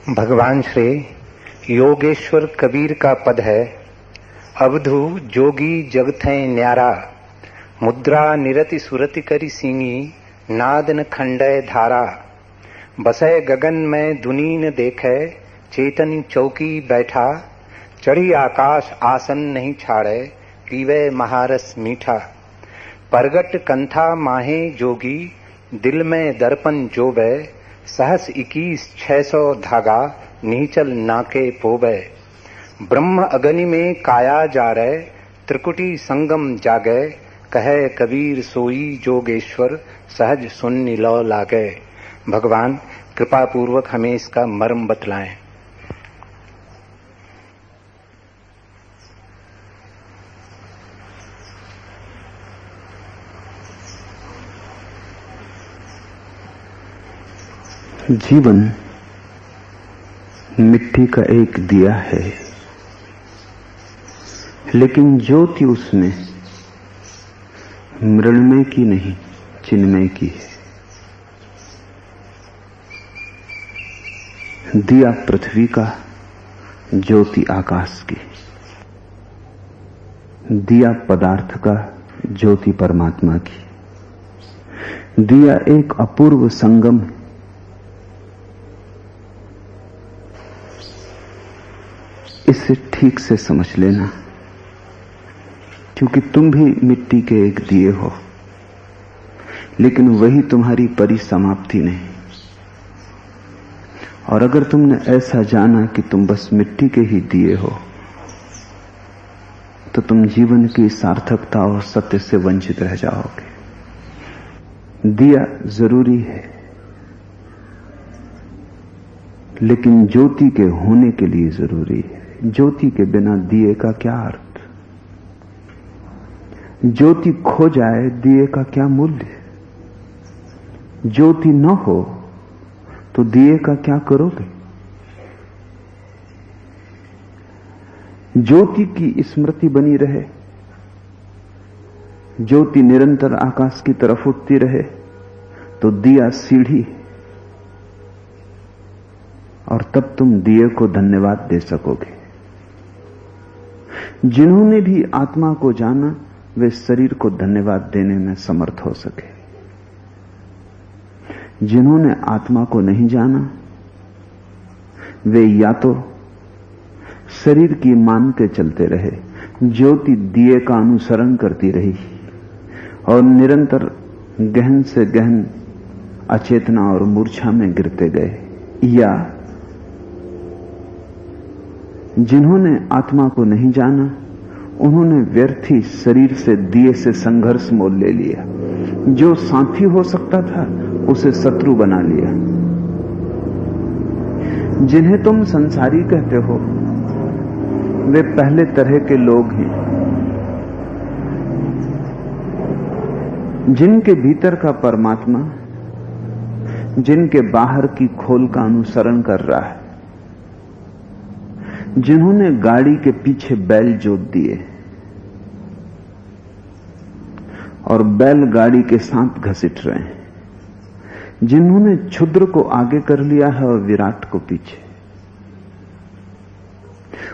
भगवान श्री योगेश्वर कबीर का पद है। अवधु जोगी जगथै न्यारा, मुद्रा निरति सुरति करी सींगी, नाद न खंडय धारा। बसय गगन में दुनी न देखे, चेतन चौकी बैठा। चढ़ी आकाश आसन नहीं छाड़े, पीवे महारस मीठा। परगट कंथा माहे जोगी, दिल में दर्पण जोबे। सहस 21,600 धागा, नीचल नाके पोबे। ब्रह्म अग्नि में काया जा रहे, त्रिकुटी संगम जागे। कहे कबीर सोई जोगेश्वर, सहज सुन्नि लौ लागे। भगवान कृपा पूर्वक हमें इसका मर्म बतलाएं। जीवन मिट्टी का एक दिया है, लेकिन ज्योति उसमें मृण्मय की नहीं, चिन्मय की है। दिया पृथ्वी का, ज्योति आकाश की। दिया पदार्थ का, ज्योति परमात्मा की। दिया एक अपूर्व संगम है। इसे ठीक से समझ लेना, क्योंकि तुम भी मिट्टी के एक दिए हो, लेकिन वही तुम्हारी परिसमाप्ति नहीं। और अगर तुमने ऐसा जाना कि तुम बस मिट्टी के ही दिए हो, तो तुम जीवन की सार्थकता और सत्य से वंचित रह जाओगे। दिया जरूरी है, लेकिन ज्योति के होने के लिए जरूरी है। ज्योति के बिना दिए का क्या अर्थ? ज्योति खो जाए, दिए का क्या मूल्य? ज्योति न हो तो दिए का क्या करोगे? ज्योति की स्मृति बनी रहे, ज्योति निरंतर आकाश की तरफ उठती रहे, तो दिया सीढ़ी, और तब तुम दिए को धन्यवाद दे सकोगे। जिन्होंने भी आत्मा को जाना, वे शरीर को धन्यवाद देने में समर्थ हो सके। जिन्होंने आत्मा को नहीं जाना, वे या तो शरीर की मान के चलते रहे, ज्योति दिए का अनुसरण करती रही और निरंतर गहन से गहन अचेतना और मूर्छा में गिरते गए, या जिन्होंने आत्मा को नहीं जाना, उन्होंने व्यर्थी शरीर से दिए से संघर्ष मोल ले लिया। जो साथी हो सकता था, उसे शत्रु बना लिया। जिन्हें तुम संसारी कहते हो, वे पहले तरह के लोग हैं, जिनके भीतर का परमात्मा, जिनके बाहर की खोल का अनुसरण कर रहा है। जिन्होंने गाड़ी के पीछे बैल जोत दिए और बैल गाड़ी के साथ घसीट रहे हैं। जिन्होंने क्षुद्र को आगे कर लिया है और विराट को पीछे।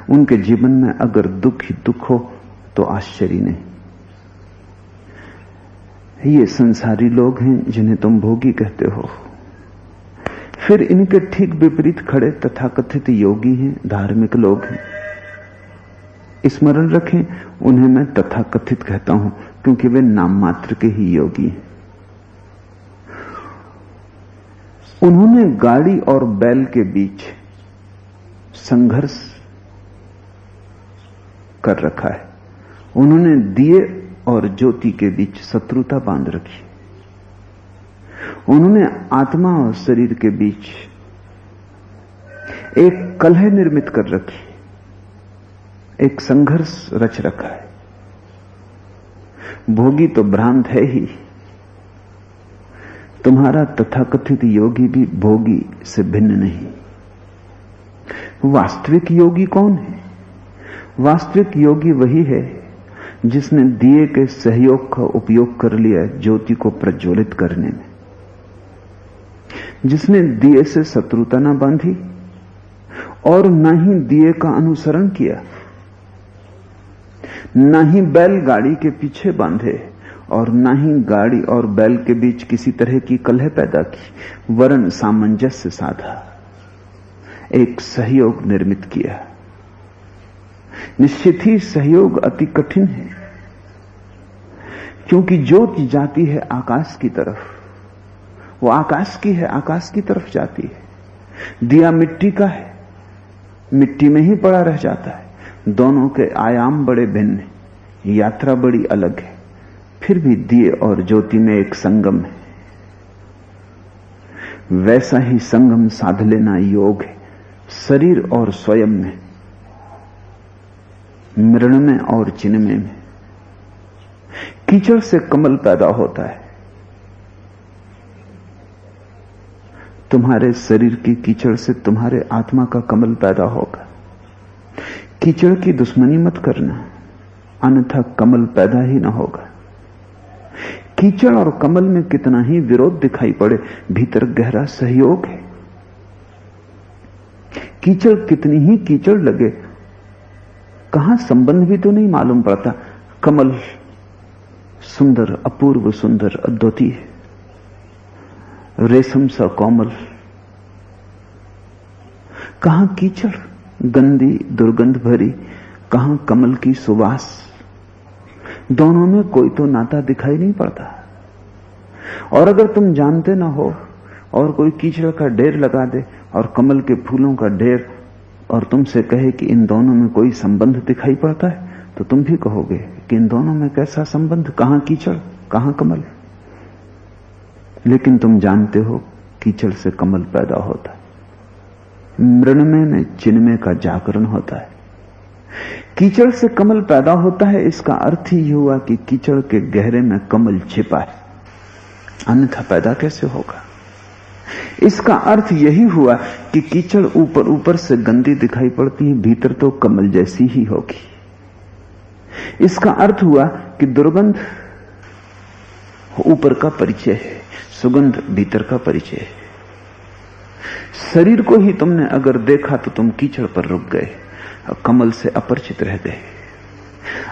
उनके जीवन में अगर दुख ही दुख हो तो आश्चर्य नहीं। ये संसारी लोग हैं जिन्हें तुम भोगी कहते हो। फिर इनके ठीक विपरीत खड़े तथाकथित योगी हैं, धार्मिक लोग हैं। स्मरण रखें, उन्हें मैं तथाकथित कहता हूं, क्योंकि वे नाम मात्र के ही योगी हैं। उन्होंने गाड़ी और बैल के बीच संघर्ष कर रखा है। उन्होंने दिए और ज्योति के बीच शत्रुता बांध रखी। उन्होंने आत्मा और शरीर के बीच एक कलह निर्मित कर रखी, एक संघर्ष रच रखा है। भोगी तो भ्रांत है ही। तुम्हारा तथाकथित योगी भी भोगी से भिन्न नहीं। वास्तविक योगी कौन है? वास्तविक योगी वही है जिसने दिए के सहयोग का उपयोग कर लिया ज्योति को प्रज्वलित करने में, जिसने दिए से शत्रुता न बांधी और न ही दिए का अनुसरण किया, न ही बैलगाड़ी के पीछे बांधे, और न ही गाड़ी और बैल के बीच किसी तरह की कलह पैदा की, वरन सामंजस्य साधा, एक सहयोग निर्मित किया। निश्चित ही सहयोग अति कठिन है, क्योंकि ज्योति जाती है आकाश की तरफ, वो आकाश की है, आकाश की तरफ जाती है। दिया मिट्टी का है, मिट्टी में ही पड़ा रह जाता है। दोनों के आयाम बड़े भिन्न हैं, यात्रा बड़ी अलग है, फिर भी दिए और ज्योति में एक संगम है। वैसा ही संगम साध लेना योग है, शरीर और स्वयं में, मृण में और चिन्मय में। कीचड़ से कमल पैदा होता है। तुम्हारे शरीर की कीचड़ से तुम्हारे आत्मा का कमल पैदा होगा। कीचड़ की दुश्मनी मत करना, अन्यथा कमल पैदा ही न होगा। कीचड़ और कमल में कितना ही विरोध दिखाई पड़े, भीतर गहरा सहयोग है। कीचड़ कितनी ही कीचड़ लगे, कहां संबंध भी तो नहीं मालूम पड़ता। कमल सुंदर, अपूर्व सुंदर, अद्वितीय, रेशम सा कोमल, कहां कीचड़ गंदी दुर्गंध भरी, कहां कमल की सुवास। दोनों में कोई तो नाता दिखाई नहीं पड़ता। और अगर तुम जानते ना हो और कोई कीचड़ का ढेर लगा दे और कमल के फूलों का ढेर, और तुमसे कहे कि इन दोनों में कोई संबंध दिखाई पड़ता है, तो तुम भी कहोगे कि इन दोनों में कैसा संबंध, कहां कीचड़ कहां कमल। लेकिन तुम जानते हो कीचड़ से कमल पैदा होता है, मृण्मय में चिन्मय का जागरण होता है। कीचड़ से कमल पैदा होता है, इसका अर्थ ही हुआ कि कीचड़ के गहरे में कमल छिपा है, अन्यथा पैदा कैसे होगा। इसका अर्थ यही हुआ कि कीचड़ ऊपर ऊपर से गंदी दिखाई पड़ती है, भीतर तो कमल जैसी ही होगी। इसका अर्थ हुआ कि दुर्गंध ऊपर का परिचय है, सुगंध भीतर का परिचय है। शरीर को ही तुमने अगर देखा तो तुम कीचड़ पर रुक गए और कमल से अपरिचित रह गए।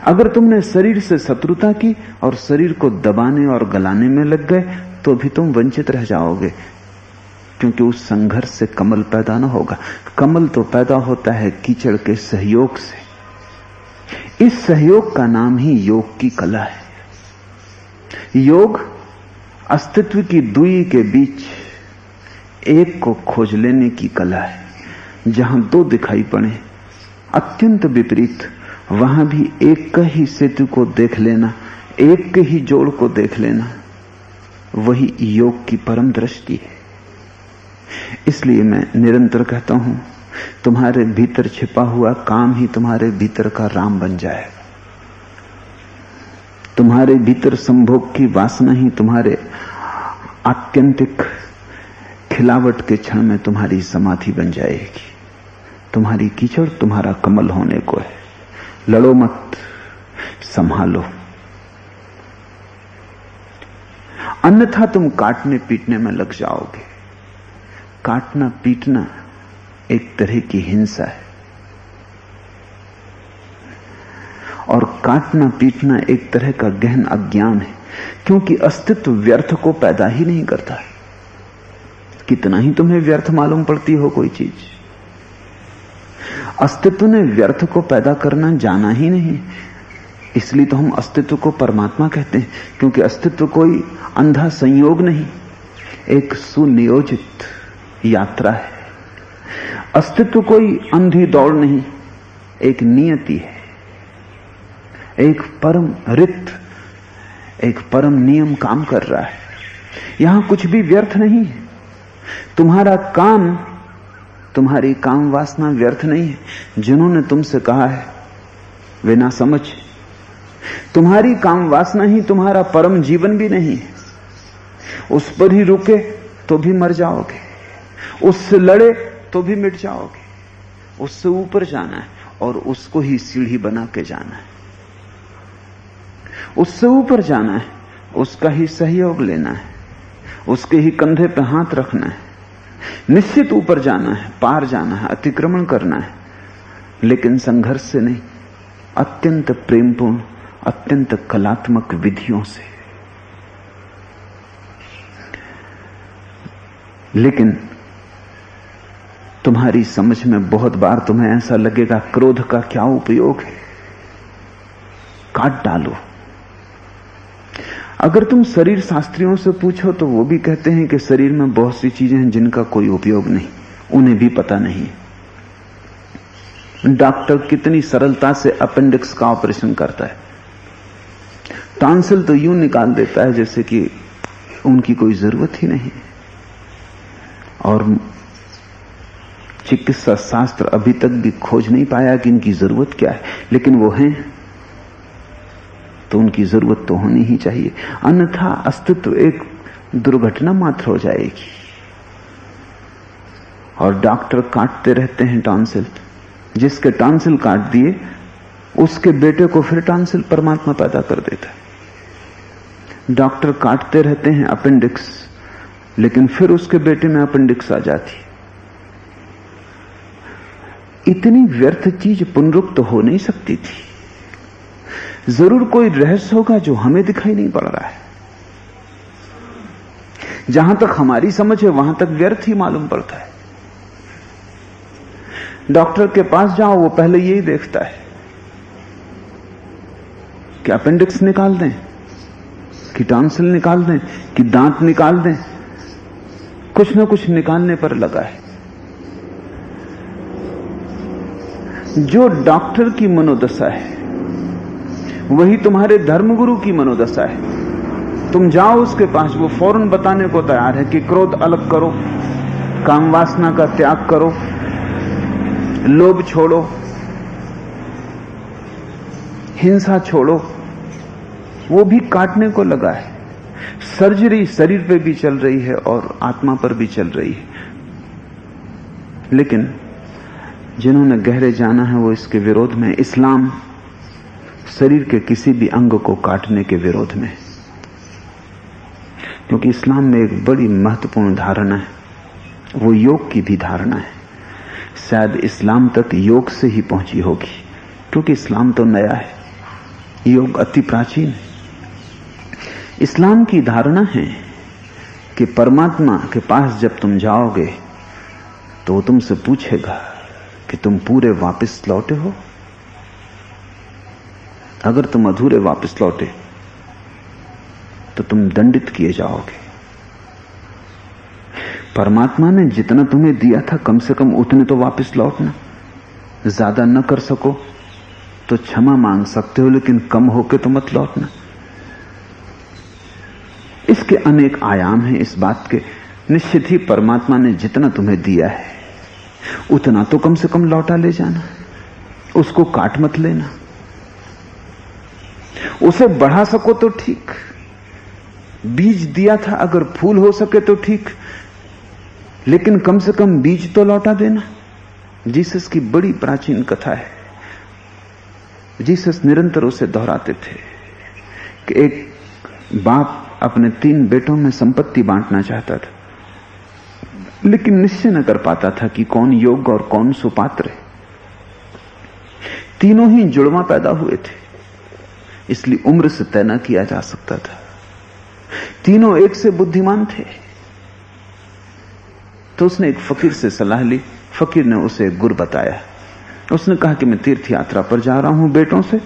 अगर तुमने शरीर से शत्रुता की और शरीर को दबाने और गलाने में लग गए तो भी तुम वंचित रह जाओगे, क्योंकि उस संघर्ष से कमल पैदा न होगा। कमल तो पैदा होता है कीचड़ के सहयोग से। इस सहयोग का नाम ही योग की कला है। योग अस्तित्व की दुई के बीच एक को खोज लेने की कला है। जहां दो दिखाई पड़े अत्यंत विपरीत, वहां भी एक का ही सेतु को देख लेना, एक के ही जोड़ को देख लेना, वही योग की परम दृष्टि है। इसलिए मैं निरंतर कहता हूं, तुम्हारे भीतर छिपा हुआ काम ही तुम्हारे भीतर का राम बन जाएगा। तुम्हारे भीतर संभोग की वासना ही तुम्हारे आत्यंतिक खिलावट के क्षण में तुम्हारी समाधि बन जाएगी। तुम्हारी कीचड़ तुम्हारा कमल होने को है। लड़ो मत, संभालो, अन्यथा तुम काटने पीटने में लग जाओगे। काटना पीटना एक तरह की हिंसा है, और काटना पीटना एक तरह का गहन अज्ञान है, क्योंकि अस्तित्व व्यर्थ को पैदा ही नहीं करता है। कितना ही तुम्हें व्यर्थ मालूम पड़ती हो कोई चीज, अस्तित्व ने व्यर्थ को पैदा करना जाना ही नहीं। इसलिए तो हम अस्तित्व को परमात्मा कहते हैं, क्योंकि अस्तित्व कोई अंधा संयोग नहीं, एक सुनियोजित यात्रा है। अस्तित्व कोई अंधी दौड़ नहीं, एक नियति है, एक परम रित, एक परम नियम काम कर रहा है। यहां कुछ भी व्यर्थ नहीं है। तुम्हारा काम, तुम्हारी काम वासना व्यर्थ नहीं है। जिन्होंने तुमसे कहा है वे ना समझ। तुम्हारी काम वासना ही तुम्हारा परम जीवन भी नहीं है। उस पर ही रुके तो भी मर जाओगे, उससे लड़े तो भी मिट जाओगे। उससे ऊपर जाना है और उसको ही सीढ़ी बना के जाना है। उससे ऊपर जाना है, उसका ही सहयोग लेना है, उसके ही कंधे पे हाथ रखना है, निश्चित ऊपर जाना है, पार जाना है, अतिक्रमण करना है, लेकिन संघर्ष से नहीं, अत्यंत प्रेमपूर्ण, अत्यंत कलात्मक विधियों से। लेकिन तुम्हारी समझ में बहुत बार तुम्हें ऐसा लगेगा क्रोध का क्या उपयोग है, काट डालो। अगर तुम शरीर शास्त्रियों से पूछो तो वो भी कहते हैं कि शरीर में बहुत सी चीजें हैं जिनका कोई उपयोग नहीं, उन्हें भी पता नहीं है। डॉक्टर कितनी सरलता से अपेंडिक्स का ऑपरेशन करता है, टॉन्सिल तो यूं निकाल देता है जैसे कि उनकी कोई जरूरत ही नहीं। और चिकित्सा शास्त्र अभी तक भी खोज नहीं पाया कि इनकी जरूरत क्या है, लेकिन वो हैं तो उनकी जरूरत तो होनी ही चाहिए, अन्यथा अस्तित्व एक दुर्घटना मात्र हो जाएगी। और डॉक्टर काटते रहते हैं टॉन्सिल, जिसके टॉन्सिल काट दिए उसके बेटे को फिर टॉन्सिल परमात्मा पैदा कर देता है। डॉक्टर काटते रहते हैं अपेंडिक्स, लेकिन फिर उसके बेटे में अपेंडिक्स आ जाती। इतनी व्यर्थ चीज पुनरुक्त हो नहीं सकती थी। जरूर कोई रहस्य होगा जो हमें दिखाई नहीं पड़ रहा है। जहां तक हमारी समझ है वहां तक व्यर्थ ही मालूम पड़ता है। डॉक्टर के पास जाओ, वो पहले यही देखता है कि अपेंडिक्स निकाल दें, कि टॉन्सिल निकाल दें, कि दांत निकाल दें, कुछ न कुछ निकालने पर लगा है। जो डॉक्टर की मनोदशा है वही तुम्हारे धर्मगुरु की मनोदशा है। तुम जाओ उसके पास, वो फौरन बताने को तैयार है कि क्रोध अलग करो, काम वासना का त्याग करो, लोभ छोड़ो, हिंसा छोड़ो। वो भी काटने को लगा है। सर्जरी शरीर पे भी चल रही है और आत्मा पर भी चल रही है। लेकिन जिन्होंने गहरे जाना है वो इसके विरोध में। इस्लाम शरीर के किसी भी अंग को काटने के विरोध में, क्योंकि इस्लाम में एक बड़ी महत्वपूर्ण धारणा है, वो योग की भी धारणा है। शायद इस्लाम तक योग से ही पहुंची होगी, क्योंकि इस्लाम तो नया है, योग अति प्राचीन है। इस्लाम की धारणा है कि परमात्मा के पास जब तुम जाओगे तो वो तुमसे पूछेगा कि तुम पूरे वापस लौटे हो। अगर तुम अधूरे वापस लौटे तो तुम दंडित किए जाओगे। परमात्मा ने जितना तुम्हें दिया था कम से कम उतने तो वापस लौटना। ज्यादा न कर सको तो क्षमा मांग सकते हो, लेकिन कम होके तो मत लौटना। इसके अनेक आयाम हैं इस बात के। निश्चित ही परमात्मा ने जितना तुम्हें दिया है उतना तो कम से कम लौटा ले जाना, उसको काट मत लेना। उसे बढ़ा सको तो ठीक, बीज दिया था अगर फूल हो सके तो ठीक, लेकिन कम से कम बीज तो लौटा देना। जीसस की बड़ी प्राचीन कथा है। जीसस निरंतर उसे दोहराते थे कि एक बाप अपने 3 बेटों में संपत्ति बांटना चाहता था, लेकिन निश्चय न कर पाता था कि कौन योग्य और कौन सुपात्र है। तीनों ही जुड़वा पैदा हुए थे, इसलिए उम्र से तय न किया जा सकता था। तीनों एक से बुद्धिमान थे। तो उसने एक फकीर से सलाह ली। फकीर ने उसे गुर बताया। उसने कहा कि मैं तीर्थ यात्रा पर जा रहा हूं बेटों से,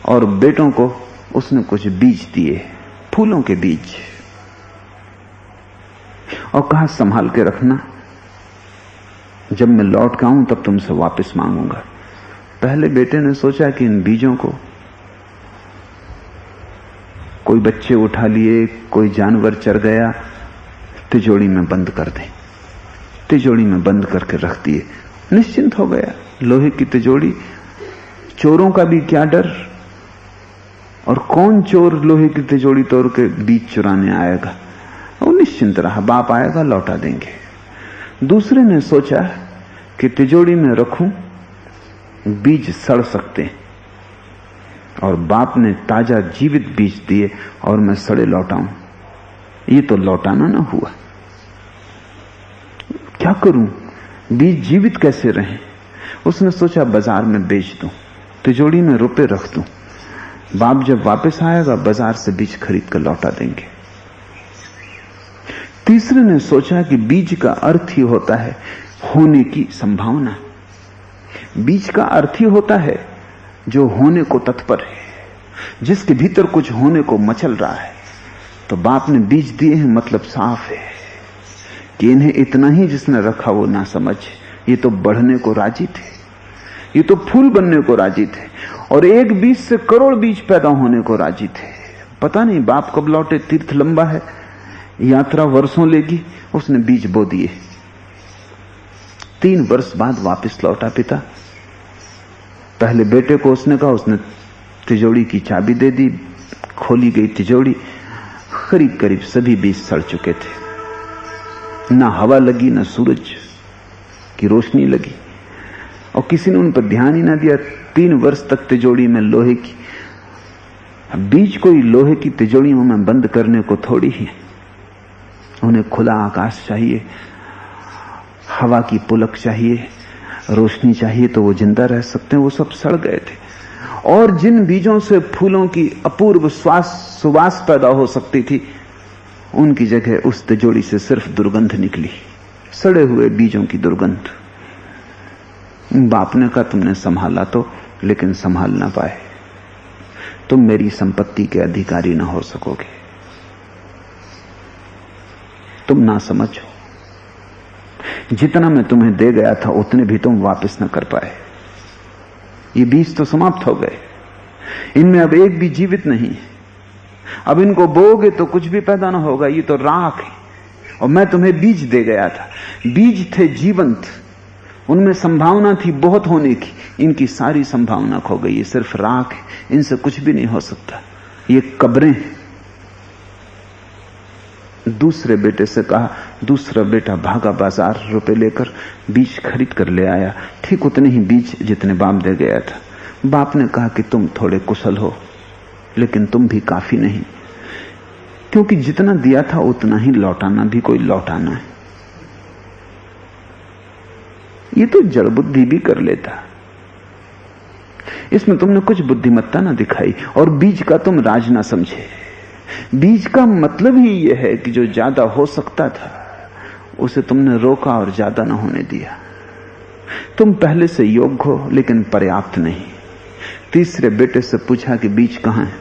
और बेटों को उसने कुछ बीज दिए, फूलों के बीज, और कहा संभाल के रखना, जब मैं लौट के आऊं तब तुमसे वापस मांगूंगा। पहले बेटे ने सोचा कि इन बीजों को कोई बच्चे उठा लिए, कोई जानवर चर गया, तिजोरी में बंद कर दें। तिजोरी में बंद करके रख दिए, निश्चिंत हो गया। लोहे की तिजोरी, चोरों का भी क्या डर, और कौन चोर लोहे की तिजोरी तोड़ के बीज चुराने आएगा। वो निश्चिंत रहा, बाप आएगा लौटा देंगे। दूसरे ने सोचा कि तिजोरी में रखूं, बीज सड़ सकते हैं, और बाप ने ताजा जीवित बीज दिए और मैं सड़े लौटाऊं, ये तो लौटाना ना हुआ। क्या करूं, बीज जीवित कैसे रहें? उसने सोचा बाजार में बेच दूं, तिजोरी में रुपए रख दूं, बाप जब वापस आएगा बाजार से बीज खरीद कर लौटा देंगे। तीसरे ने सोचा कि बीज का अर्थ ही होता है होने की संभावना। बीज का अर्थ ही होता है जो होने को तत्पर है, जिसके भीतर कुछ होने को मचल रहा है। तो बाप ने बीज दिए हैं, मतलब साफ है कि इन्हें इतना ही जिसने रखा वो ना समझ। ये तो बढ़ने को राजी थे, ये तो फूल बनने को राजी थे, और एक बीज से करोड़ बीज पैदा होने को राजी थे। पता नहीं बाप कब लौटे, तीर्थ लंबा है, यात्रा वर्षों लेगी। उसने बीज बो दिए। 3 वर्ष बाद वापस लौटा पिता। पहले बेटे को उसने कहा, उसने तिजोरी की चाबी दे दी। खोली गई तिजोरी, करीब करीब सभी बीज सड़ चुके थे। ना हवा लगी, ना सूरज की रोशनी लगी, और किसी ने उन पर ध्यान ही ना दिया। 3 वर्ष तक तिजोरी में लोहे की, बीज कोई लोहे की तिजोरियों में बंद करने को थोड़ी ही। उन्हें खुला आकाश चाहिए, हवा की पुलक चाहिए, रोशनी चाहिए, तो वो जिंदा रह सकते हैं। वो सब सड़ गए थे। और जिन बीजों से फूलों की अपूर्व सुवास पैदा हो सकती थी, उनकी जगह उस तिजोरी से सिर्फ दुर्गंध निकली, सड़े हुए बीजों की दुर्गंध। बाप ने कहा, तुमने संभाला तो, लेकिन संभाल ना पाए। तुम मेरी संपत्ति के अधिकारी ना हो सकोगे, तुम ना समझो। जितना मैं तुम्हें दे गया था उतने भी तुम वापस न कर पाए। ये बीज तो समाप्त हो गए, इनमें अब एक भी जीवित नहीं। अब इनको बोओगे तो कुछ भी पैदा ना होगा, ये तो राख है। और मैं तुम्हें बीज दे गया था, बीज थे जीवंत, उनमें संभावना थी बहुत होने की। इनकी सारी संभावना खो गई, ये सिर्फ राख है, इनसे कुछ भी नहीं हो सकता, ये कब्रें हैं। दूसरे बेटे से कहा। दूसरा बेटा भागा बाजार, रुपए लेकर बीज खरीद कर ले आया, ठीक उतने ही बीज जितने बाप दे गया था। बाप ने कहा कि तुम थोड़े कुशल हो, लेकिन तुम भी काफी नहीं, क्योंकि जितना दिया था उतना ही लौटाना भी कोई लौटाना है। ये तो जड़ बुद्धि भी कर लेता, इसमें तुमने कुछ बुद्धिमत्ता ना दिखाई, और बीज का तुम राज ना समझे। बीज का मतलब ही यह है कि जो ज्यादा हो सकता था उसे तुमने रोका और ज्यादा ना होने दिया। तुम पहले से योग्य हो, लेकिन पर्याप्त नहीं। तीसरे बेटे से पूछा कि बीज कहां है।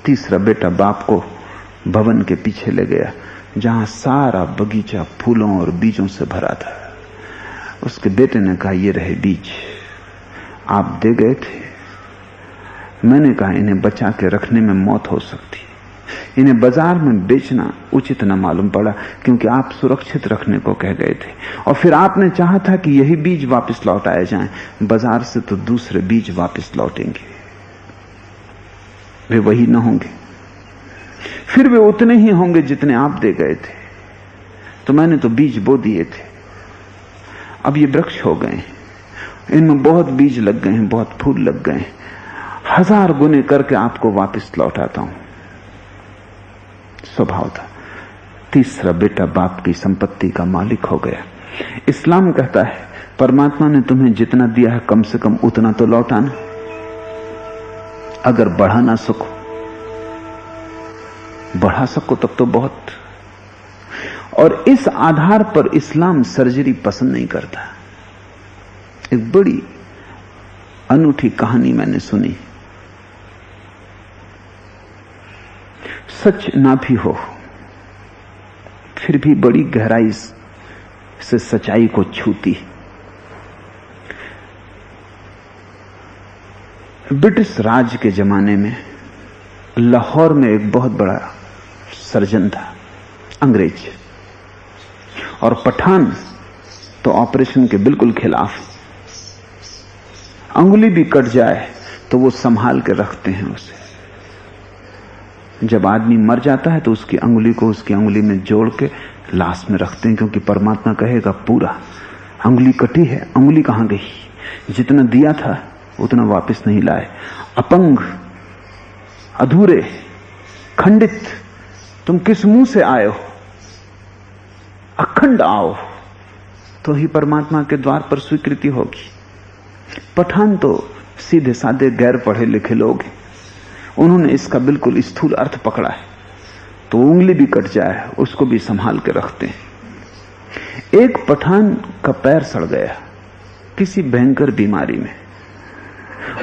तीसरा बेटा बाप को भवन के पीछे ले गया, जहां सारा बगीचा फूलों और बीजों से भरा था। उसके बेटे ने कहा, ये रहे बीज, आप दे गए थे। मैंने कहा, इन्हें बचा के रखने में मौत हो सकती, इन्हें बाजार में बेचना उचित न मालूम पड़ा, क्योंकि आप सुरक्षित रखने को कह गए थे। और फिर आपने चाहा था कि यही बीज वापस लौटाए जाएं। बाजार से तो दूसरे बीज वापस लौटेंगे, वे वही न होंगे, फिर वे उतने ही होंगे जितने आप दे गए थे। तो मैंने तो बीज बो दिए थे, अब ये वृक्ष हो गए, इनमें बहुत बीज लग गए हैं, बहुत फूल लग गए हैं। 1000 गुने करके आपको वापस लौटाता हूं। स्वभाव था। तीसरा बेटा बाप की संपत्ति का मालिक हो गया। इस्लाम कहता है, परमात्मा ने तुम्हें जितना दिया है कम से कम उतना तो लौटाना, अगर बढ़ा ना सको, बढ़ा सको तब तो बहुत। और इस आधार पर इस्लाम सर्जरी पसंद नहीं करता। एक बड़ी अनूठी कहानी मैंने सुनी, सच ना भी हो फिर भी बड़ी गहराई से सच्चाई को छूती। ब्रिटिश राज के जमाने में लाहौर में एक बहुत बड़ा सर्जन था, अंग्रेज, और पठान तो ऑपरेशन के बिल्कुल खिलाफ। अंगुली भी कट जाए तो वो संभाल के रखते हैं उसे। जब आदमी मर जाता है तो उसकी अंगुली को उसकी अंगुली में जोड़ के लाश में रखते हैं, क्योंकि परमात्मा कहेगा पूरा। अंगुली कटी है, अंगुली कहां गई? जितना दिया था उतना वापस नहीं लाए। अपंग, अधूरे, खंडित, तुम किस मुंह से आए हो? अखंड आओ, तो ही परमात्मा के द्वार पर स्वीकृति होगी। पठान तो सीधे साधे गैर पढ़े लिखे लोग हैं, उन्होंने इसका बिल्कुल स्थूल अर्थ पकड़ा है, तो उंगली भी कट जाए उसको भी संभाल के रखते हैं। एक पठान का पैर सड़ गया किसी भयंकर बीमारी में,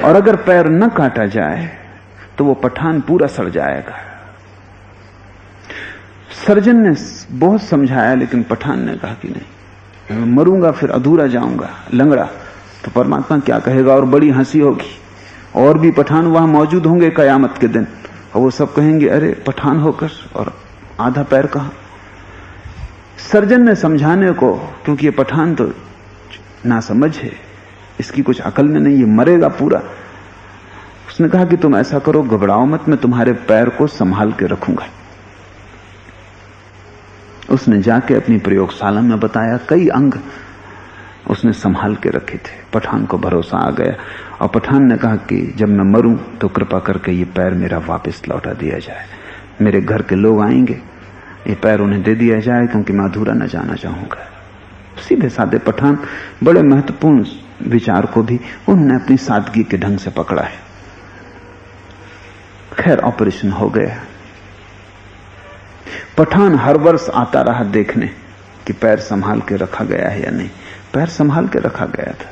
और अगर पैर न काटा जाए तो वो पठान पूरा सड़ जाएगा। सर्जन ने बहुत समझाया, लेकिन पठान ने कहा कि नहीं, मैं मरूंगा फिर अधूरा जाऊंगा, लंगड़ा, तो परमात्मा क्या कहेगा, और बड़ी हंसी होगी। और भी पठान वहां मौजूद होंगे कयामत के दिन, और वो सब कहेंगे अरे पठान होकर और आधा पैर कहां। सर्जन ने समझाने को, क्योंकि ये पठान तो नासमझ है, इसकी कुछ अकल में नहीं, ये मरेगा पूरा, उसने कहा कि तुम ऐसा करो, घबराओ मत, मैं तुम्हारे पैर को संभाल के रखूंगा। उसने जाके अपनी प्रयोगशाला में बताया, कई अंग उसने संभाल के रखे थे। पठान को भरोसा आ गया, और पठान ने कहा कि जब मैं मरूं तो कृपा करके ये पैर मेरा वापस लौटा दिया जाए, मेरे घर के लोग आएंगे, ये पैर उन्हें दे दिया जाए, क्योंकि मैं अधूरा न जाना चाहूंगा। सीधे साधे पठान, बड़े महत्वपूर्ण विचार को भी उन्होंने अपनी सादगी के ढंग से पकड़ा है। खैर ऑपरेशन हो गया। पठान हर वर्ष आता रहा देखने कि पैर संभाल के रखा गया है या नहीं। पैर संभाल के रखा गया था,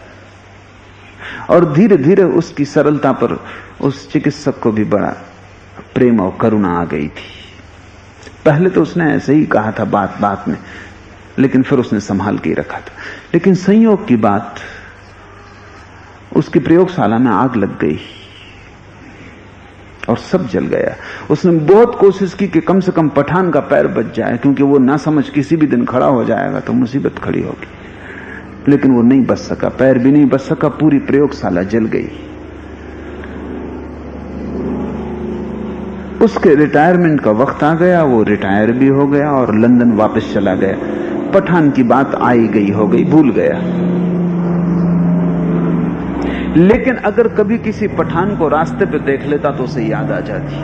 और धीरे धीरे उसकी सरलता पर उस चिकित्सक को भी बड़ा प्रेम और करुणा आ गई थी। पहले तो उसने ऐसे ही कहा था बात बात में, लेकिन फिर उसने संभाल के ही रखा था। लेकिन संयोग की बात, उसकी प्रयोगशाला में आग लग गई और सब जल गया। उसने बहुत कोशिश की कि कम से कम पठान का पैर बच जाए, क्योंकि वो ना समझ किसी भी दिन खड़ा हो जाएगा तो मुसीबत खड़ी होगी, लेकिन वो नहीं बच सका, पैर भी नहीं बच सका, पूरी प्रयोगशाला जल गई। उसके रिटायरमेंट का वक्त आ गया, वो रिटायर भी हो गया और लंदन वापस चला गया। पठान की बात आई गई हो गई, भूल गया। लेकिन अगर कभी किसी पठान को रास्ते पे देख लेता तो उसे याद आ जाती।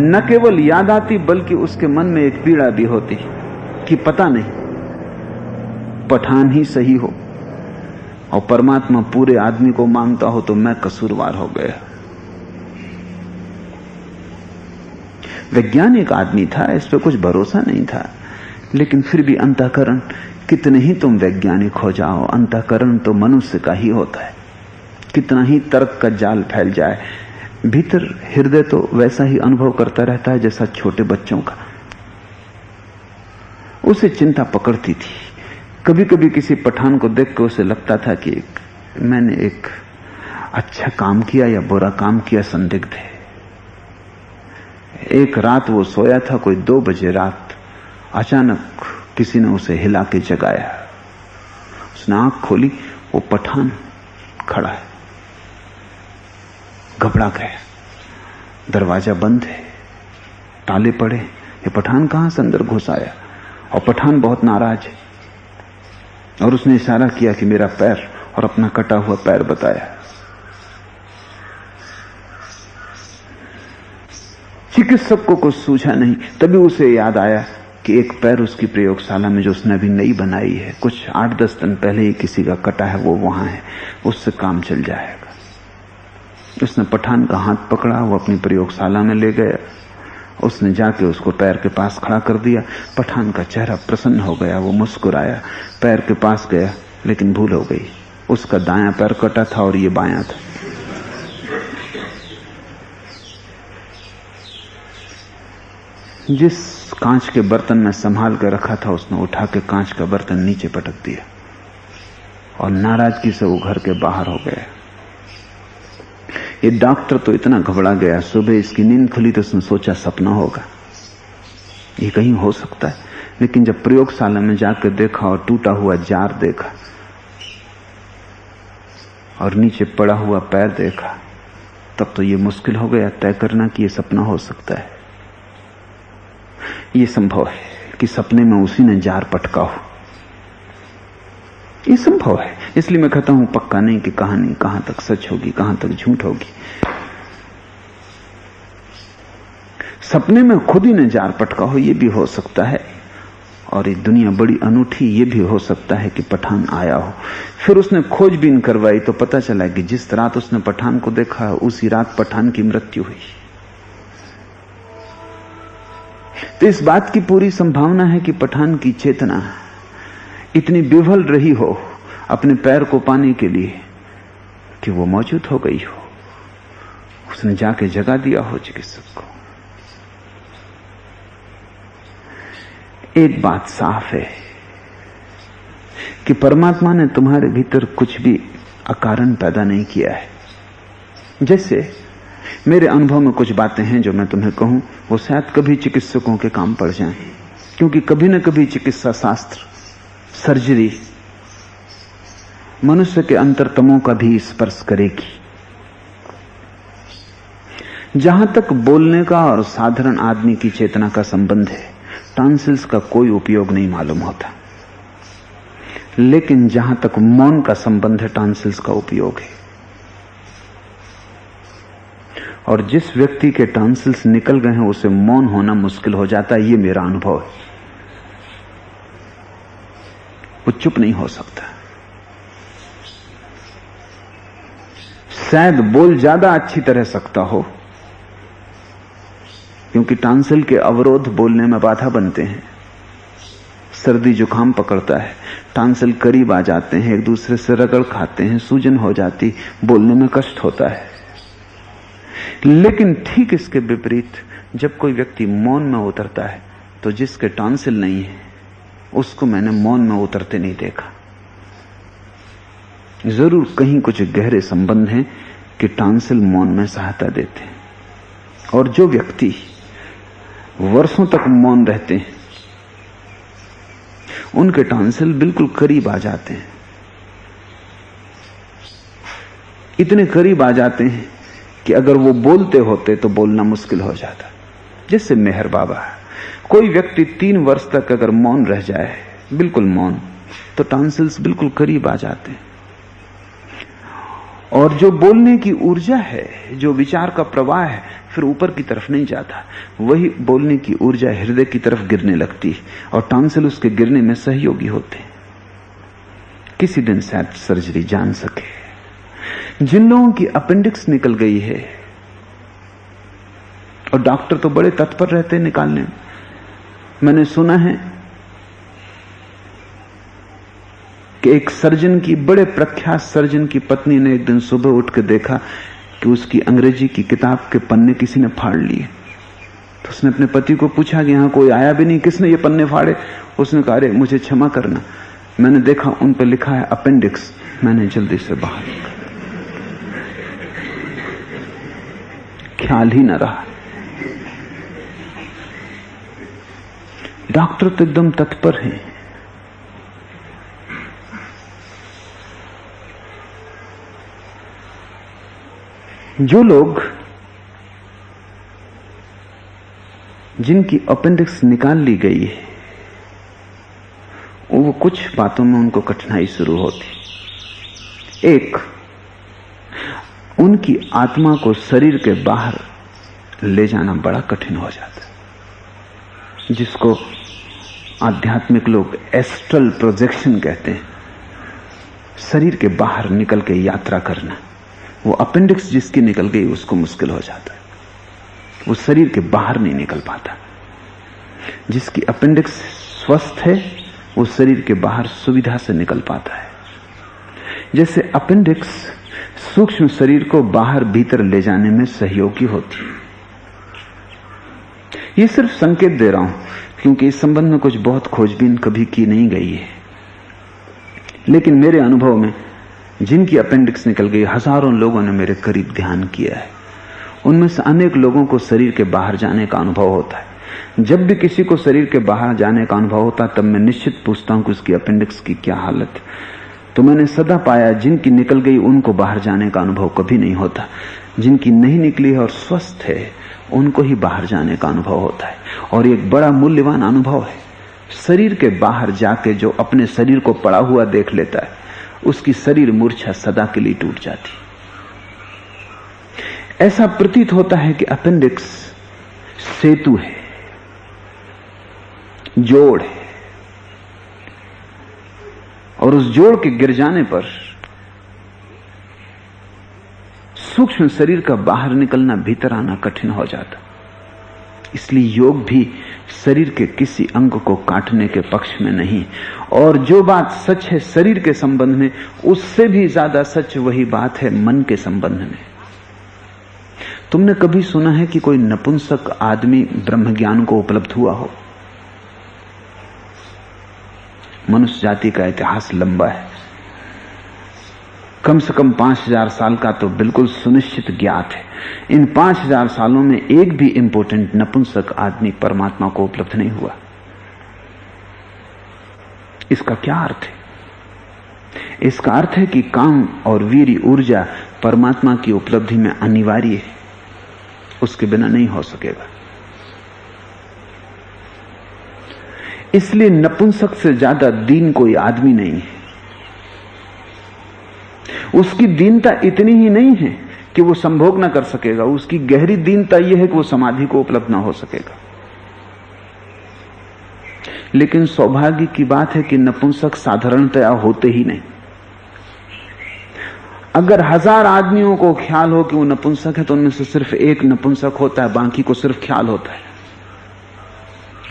न केवल याद आती, बल्कि उसके मन में एक पीड़ा भी होती कि पता नहीं पठान ही सही हो और परमात्मा पूरे आदमी को मांगता हो तो मैं कसूरवार हो गया। वैज्ञानिक आदमी था, इस पर कुछ भरोसा नहीं था, लेकिन फिर भी अंतःकरण, कितने ही तुम वैज्ञानिक हो जाओ, अंतःकरण तो मनुष्य का ही होता है। कितना ही तर्क का जाल फैल जाए, भीतर हृदय तो वैसा ही अनुभव करता रहता है जैसा छोटे बच्चों का। उसे चिंता पकड़ती थी। कभी कभी किसी पठान को देख कर उसे लगता था कि मैंने एक अच्छा काम किया या बुरा काम किया, संदिग्ध है। एक रात वो सोया था, कोई 2 बजे रात, अचानक किसी ने उसे हिला के जगाया। उसने आंख खोली, वो पठान खड़ा है। घबरा गया, दरवाजा बंद है, ताले पड़े, ये पठान कहां से अंदर घुस आया। और पठान बहुत नाराज है, और उसने इशारा किया कि मेरा पैर, और अपना कटा हुआ पैर बताया। चिकित्सक को कुछ सूझा नहीं। तभी उसे याद आया कि एक पैर उसकी प्रयोगशाला में जो उसने अभी नई बनाई है, कुछ 8-10 दिन पहले ही किसी का कटा है, वो वहां है, उससे काम चल जाएगा। उसने पठान का हाथ पकड़ा, वो अपनी प्रयोगशाला में ले गया। उसने जाके उसको पैर के पास खड़ा कर दिया। पठान का चेहरा प्रसन्न हो गया, वो मुस्कुराया, पैर के पास गया, लेकिन भूल हो गई, उसका दायां पैर कटा था और ये बायां था। जिस कांच के बर्तन में संभाल कर रखा था, उसने उठा के कांच का बर्तन नीचे पटक दिया और नाराजगी से वो घर के बाहर हो गया। ये डॉक्टर तो इतना घबरा गया, सुबह इसकी नींद खुली तो उसने सोचा सपना होगा, ये कहीं हो सकता है। लेकिन जब प्रयोगशाला में जाकर देखा और टूटा हुआ जार देखा और नीचे पड़ा हुआ पैर देखा, तब तो ये मुश्किल हो गया तय करना कि ये सपना हो सकता है। ये संभव है कि सपने में उसी ने जार पटका हो, ये संभव है। इसलिए मैं कहता हूं पक्का नहीं कि कहानी कहां तक सच होगी, कहां तक झूठ होगी। सपने में खुद ही ने जार पटका हो, ये भी हो सकता है। और ये दुनिया बड़ी अनूठी, ये भी हो सकता है कि पठान आया हो। फिर उसने खोजबीन करवाई तो पता चला कि जिस रात उसने पठान को देखा उसी रात पठान की मृत्यु हुई। तो इस बात की पूरी संभावना है कि पठान की चेतना इतनी विफल रही हो अपने पैर को पाने के लिए कि वो मौजूद हो गई हो। उसने जाके जगा दिया हो चिकित्सक को। एक बात साफ है कि परमात्मा ने तुम्हारे भीतर कुछ भी अकारण पैदा नहीं किया है। जैसे मेरे अनुभव में कुछ बातें हैं जो मैं तुम्हें कहूं, वो शायद कभी चिकित्सकों के काम पड़ जाएं, क्योंकि कभी न कभी चिकित्सा शास्त्र, सर्जरी मनुष्य के अंतरतमों का भी स्पर्श करेगी। जहां तक बोलने का और साधारण आदमी की चेतना का संबंध है, टॉन्सिल्स का कोई उपयोग नहीं मालूम होता, लेकिन जहां तक मौन का संबंध है, टॉन्सिल्स का उपयोग है। और जिस व्यक्ति के टॉन्सिल्स निकल गए हैं उसे मौन होना मुश्किल हो जाता है, ये मेरा अनुभव है। वो चुप नहीं हो सकता। शायद बोल ज्यादा अच्छी तरह सकता हो, क्योंकि टॉन्सिल के अवरोध बोलने में बाधा बनते हैं। सर्दी जुकाम पकड़ता है, टॉन्सिल करीब आ जाते हैं, एक दूसरे से रगड़ खाते हैं, सूजन हो जाती, बोलने में कष्ट होता है। लेकिन ठीक इसके विपरीत जब कोई व्यक्ति मौन में उतरता है तो जिसके टॉन्सिल नहीं है उसको मैंने मौन में उतरते नहीं देखा। जरूर कहीं कुछ गहरे संबंध हैं कि टॉन्सिल मौन में सहायता देते हैं। और जो व्यक्ति वर्षों तक मौन रहते हैं उनके टॉन्सिल बिल्कुल करीब आ जाते हैं, इतने करीब आ जाते हैं कि अगर वो बोलते होते तो बोलना मुश्किल हो जाता। जैसे मेहर बाबा, कोई व्यक्ति 3 वर्ष तक अगर मौन रह जाए, बिल्कुल मौन, तो टॉन्सिल्स बिल्कुल करीब आ जाते हैं। और जो बोलने की ऊर्जा है, जो विचार का प्रवाह है, फिर ऊपर की तरफ नहीं जाता, वही बोलने की ऊर्जा हृदय की तरफ गिरने लगती है और टॉन्सिल उसके गिरने में सहयोगी होते हैं। किसी दिन शायद सर्जरी जान सके। जिन लोगों की अपेंडिक्स निकल गई है, और डॉक्टर तो बड़े तत्पर रहते हैं निकालने में, मैंने सुना है कि एक सर्जन की, बड़े प्रख्यात सर्जन की पत्नी ने एक दिन सुबह उठ के देखा कि उसकी अंग्रेजी की किताब के पन्ने किसी ने फाड़ लिए। तो उसने अपने पति को पूछा कि यहां कोई आया भी नहीं, किसने ये पन्ने फाड़े? उसने कहा, अरे मुझे क्षमा करना, मैंने देखा उन पर लिखा है अपेंडिक्स, मैंने जल्दी से बाहर निकाला, ख्याल ही न रहा। डॉक्टर तो एकदम तत्पर हैं। जो लोग, जिनकी अपेंडिक्स निकाल ली गई है, वो कुछ बातों में उनको कठिनाई शुरू होती। एक, उनकी आत्मा को शरीर के बाहर ले जाना बड़ा कठिन हो जाता है, जिसको आध्यात्मिक लोग एस्ट्रल प्रोजेक्शन कहते हैं। शरीर के बाहर निकल के यात्रा करना, वो अपेंडिक्स जिसकी निकल गई उसको मुश्किल हो जाता है, वो शरीर के बाहर नहीं निकल पाता। जिसकी अपेंडिक्स स्वस्थ है वो शरीर के बाहर सुविधा से निकल पाता है। जैसे अपेंडिक्स सूक्ष्म शरीर को बाहर भीतर ले जाने में सहयोगी होती है। ये सिर्फ संकेत दे रहा हूं, क्योंकि इस संबंध में कुछ बहुत खोजबीन कभी की नहीं गई है। लेकिन मेरे अनुभव में जिनकी अपेंडिक्स निकल गई, हजारों लोगों ने मेरे करीब ध्यान किया है। उनमें से अनेक लोगों को शरीर के बाहर जाने का अनुभव होता है। जब भी किसी को शरीर के बाहर जाने का अनुभव होता है, तब मैं निश्चित पूछता हूं कि उसकी अपेंडिक्स की क्या हालत है। तो मैंने सदा पाया, जिनकी निकल गई उनको बाहर जाने का अनुभव कभी नहीं होता। जिनकी नहीं निकली है और स्वस्थ है, उनको ही बाहर जाने का अनुभव होता है। और एक बड़ा मूल्यवान अनुभव है। शरीर के बाहर जाके जो अपने शरीर को पड़ा हुआ देख लेता है, उसकी शरीर मूर्छा सदा के लिए टूट जाती। ऐसा प्रतीत होता है कि अपेंडिक्स सेतु है, जोड़ है, और उस जोड़ के गिर जाने पर सूक्ष्म शरीर का बाहर निकलना, भीतर आना कठिन हो जाता। इसलिए योग भी शरीर के किसी अंग को काटने के पक्ष में नहीं। और जो बात सच है शरीर के संबंध में, उससे भी ज्यादा सच वही बात है मन के संबंध में। तुमने कभी सुना है कि कोई नपुंसक आदमी ब्रह्म ज्ञान को उपलब्ध हुआ हो? मनुष्य जाति का इतिहास लंबा है, कम से कम 5000 साल का तो बिल्कुल सुनिश्चित ज्ञात है। इन 5000 सालों में एक भी इंपोर्टेंट नपुंसक आदमी परमात्मा को उपलब्ध नहीं हुआ। इसका क्या अर्थ है? इसका अर्थ है कि काम और वीर ऊर्जा परमात्मा की उपलब्धि में अनिवार्य है, उसके बिना नहीं हो सकेगा। इसलिए नपुंसक से ज्यादा दीन कोई आदमी नहीं है। उसकी दीनता इतनी ही नहीं है कि वो संभोग ना कर सकेगा, उसकी गहरी दीनता यह है कि वो समाधि को उपलब्ध ना हो सकेगा। लेकिन सौभाग्य की बात है कि नपुंसक साधारणतया होते ही नहीं। अगर 1000 आदमियों को ख्याल हो कि वो नपुंसक है तो उनमें से सिर्फ एक नपुंसक होता है, बाकी को सिर्फ ख्याल होता है,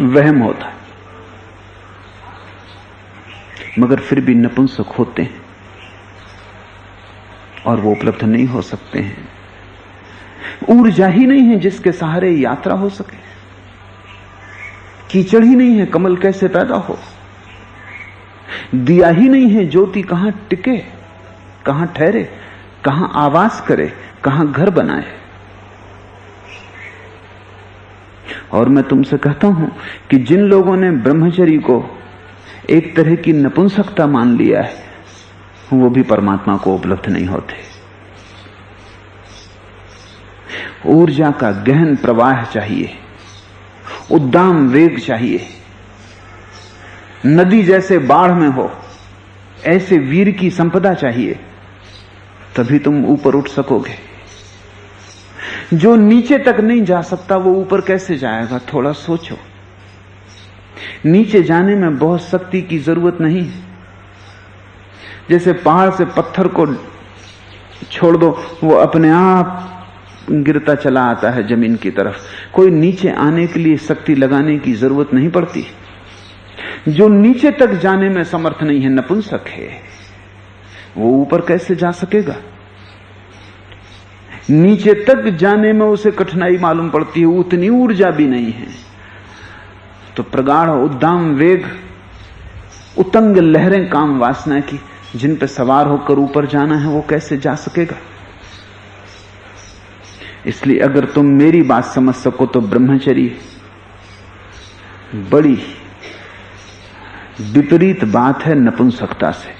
वहम होता है। मगर फिर भी नपुंसक होते हैं और वो उपलब्ध नहीं हो सकते हैं। ऊर्जा ही नहीं है जिसके सहारे यात्रा हो सके, कीचड़ ही नहीं है, कमल कैसे पैदा हो, दिया ही नहीं है, ज्योति कहां टिके, कहां ठहरे, कहां आवास करे, कहां घर बनाए। और मैं तुमसे कहता हूं कि जिन लोगों ने ब्रह्मचर्य को एक तरह की नपुंसकता मान लिया है, वो भी परमात्मा को उपलब्ध नहीं होते। ऊर्जा का गहन प्रवाह चाहिए, उद्दाम वेग चाहिए, नदी जैसे बाढ़ में हो ऐसे वीर की संपदा चाहिए, तभी तुम ऊपर उठ सकोगे। जो नीचे तक नहीं जा सकता वो ऊपर कैसे जाएगा? थोड़ा सोचो। नीचे जाने में बहुत शक्ति की जरूरत नहीं। जैसे पहाड़ से पत्थर को छोड़ दो, वो अपने आप गिरता चला आता है जमीन की तरफ। कोई नीचे आने के लिए शक्ति लगाने की जरूरत नहीं पड़ती। जो नीचे तक जाने में समर्थ नहीं है, नपुंसक है, वो ऊपर कैसे जा सकेगा? नीचे तक जाने में उसे कठिनाई मालूम पड़ती है, उतनी ऊर्जा भी नहीं है। तो प्रगाढ़ उद्दाम वेग, उतंग लहरें काम वासना की, जिन पर सवार होकर ऊपर जाना है, वो कैसे जा सकेगा? इसलिए अगर तुम मेरी बात समझ सको तो ब्रह्मचर्य बड़ी विपरीत बात है नपुंसकता से।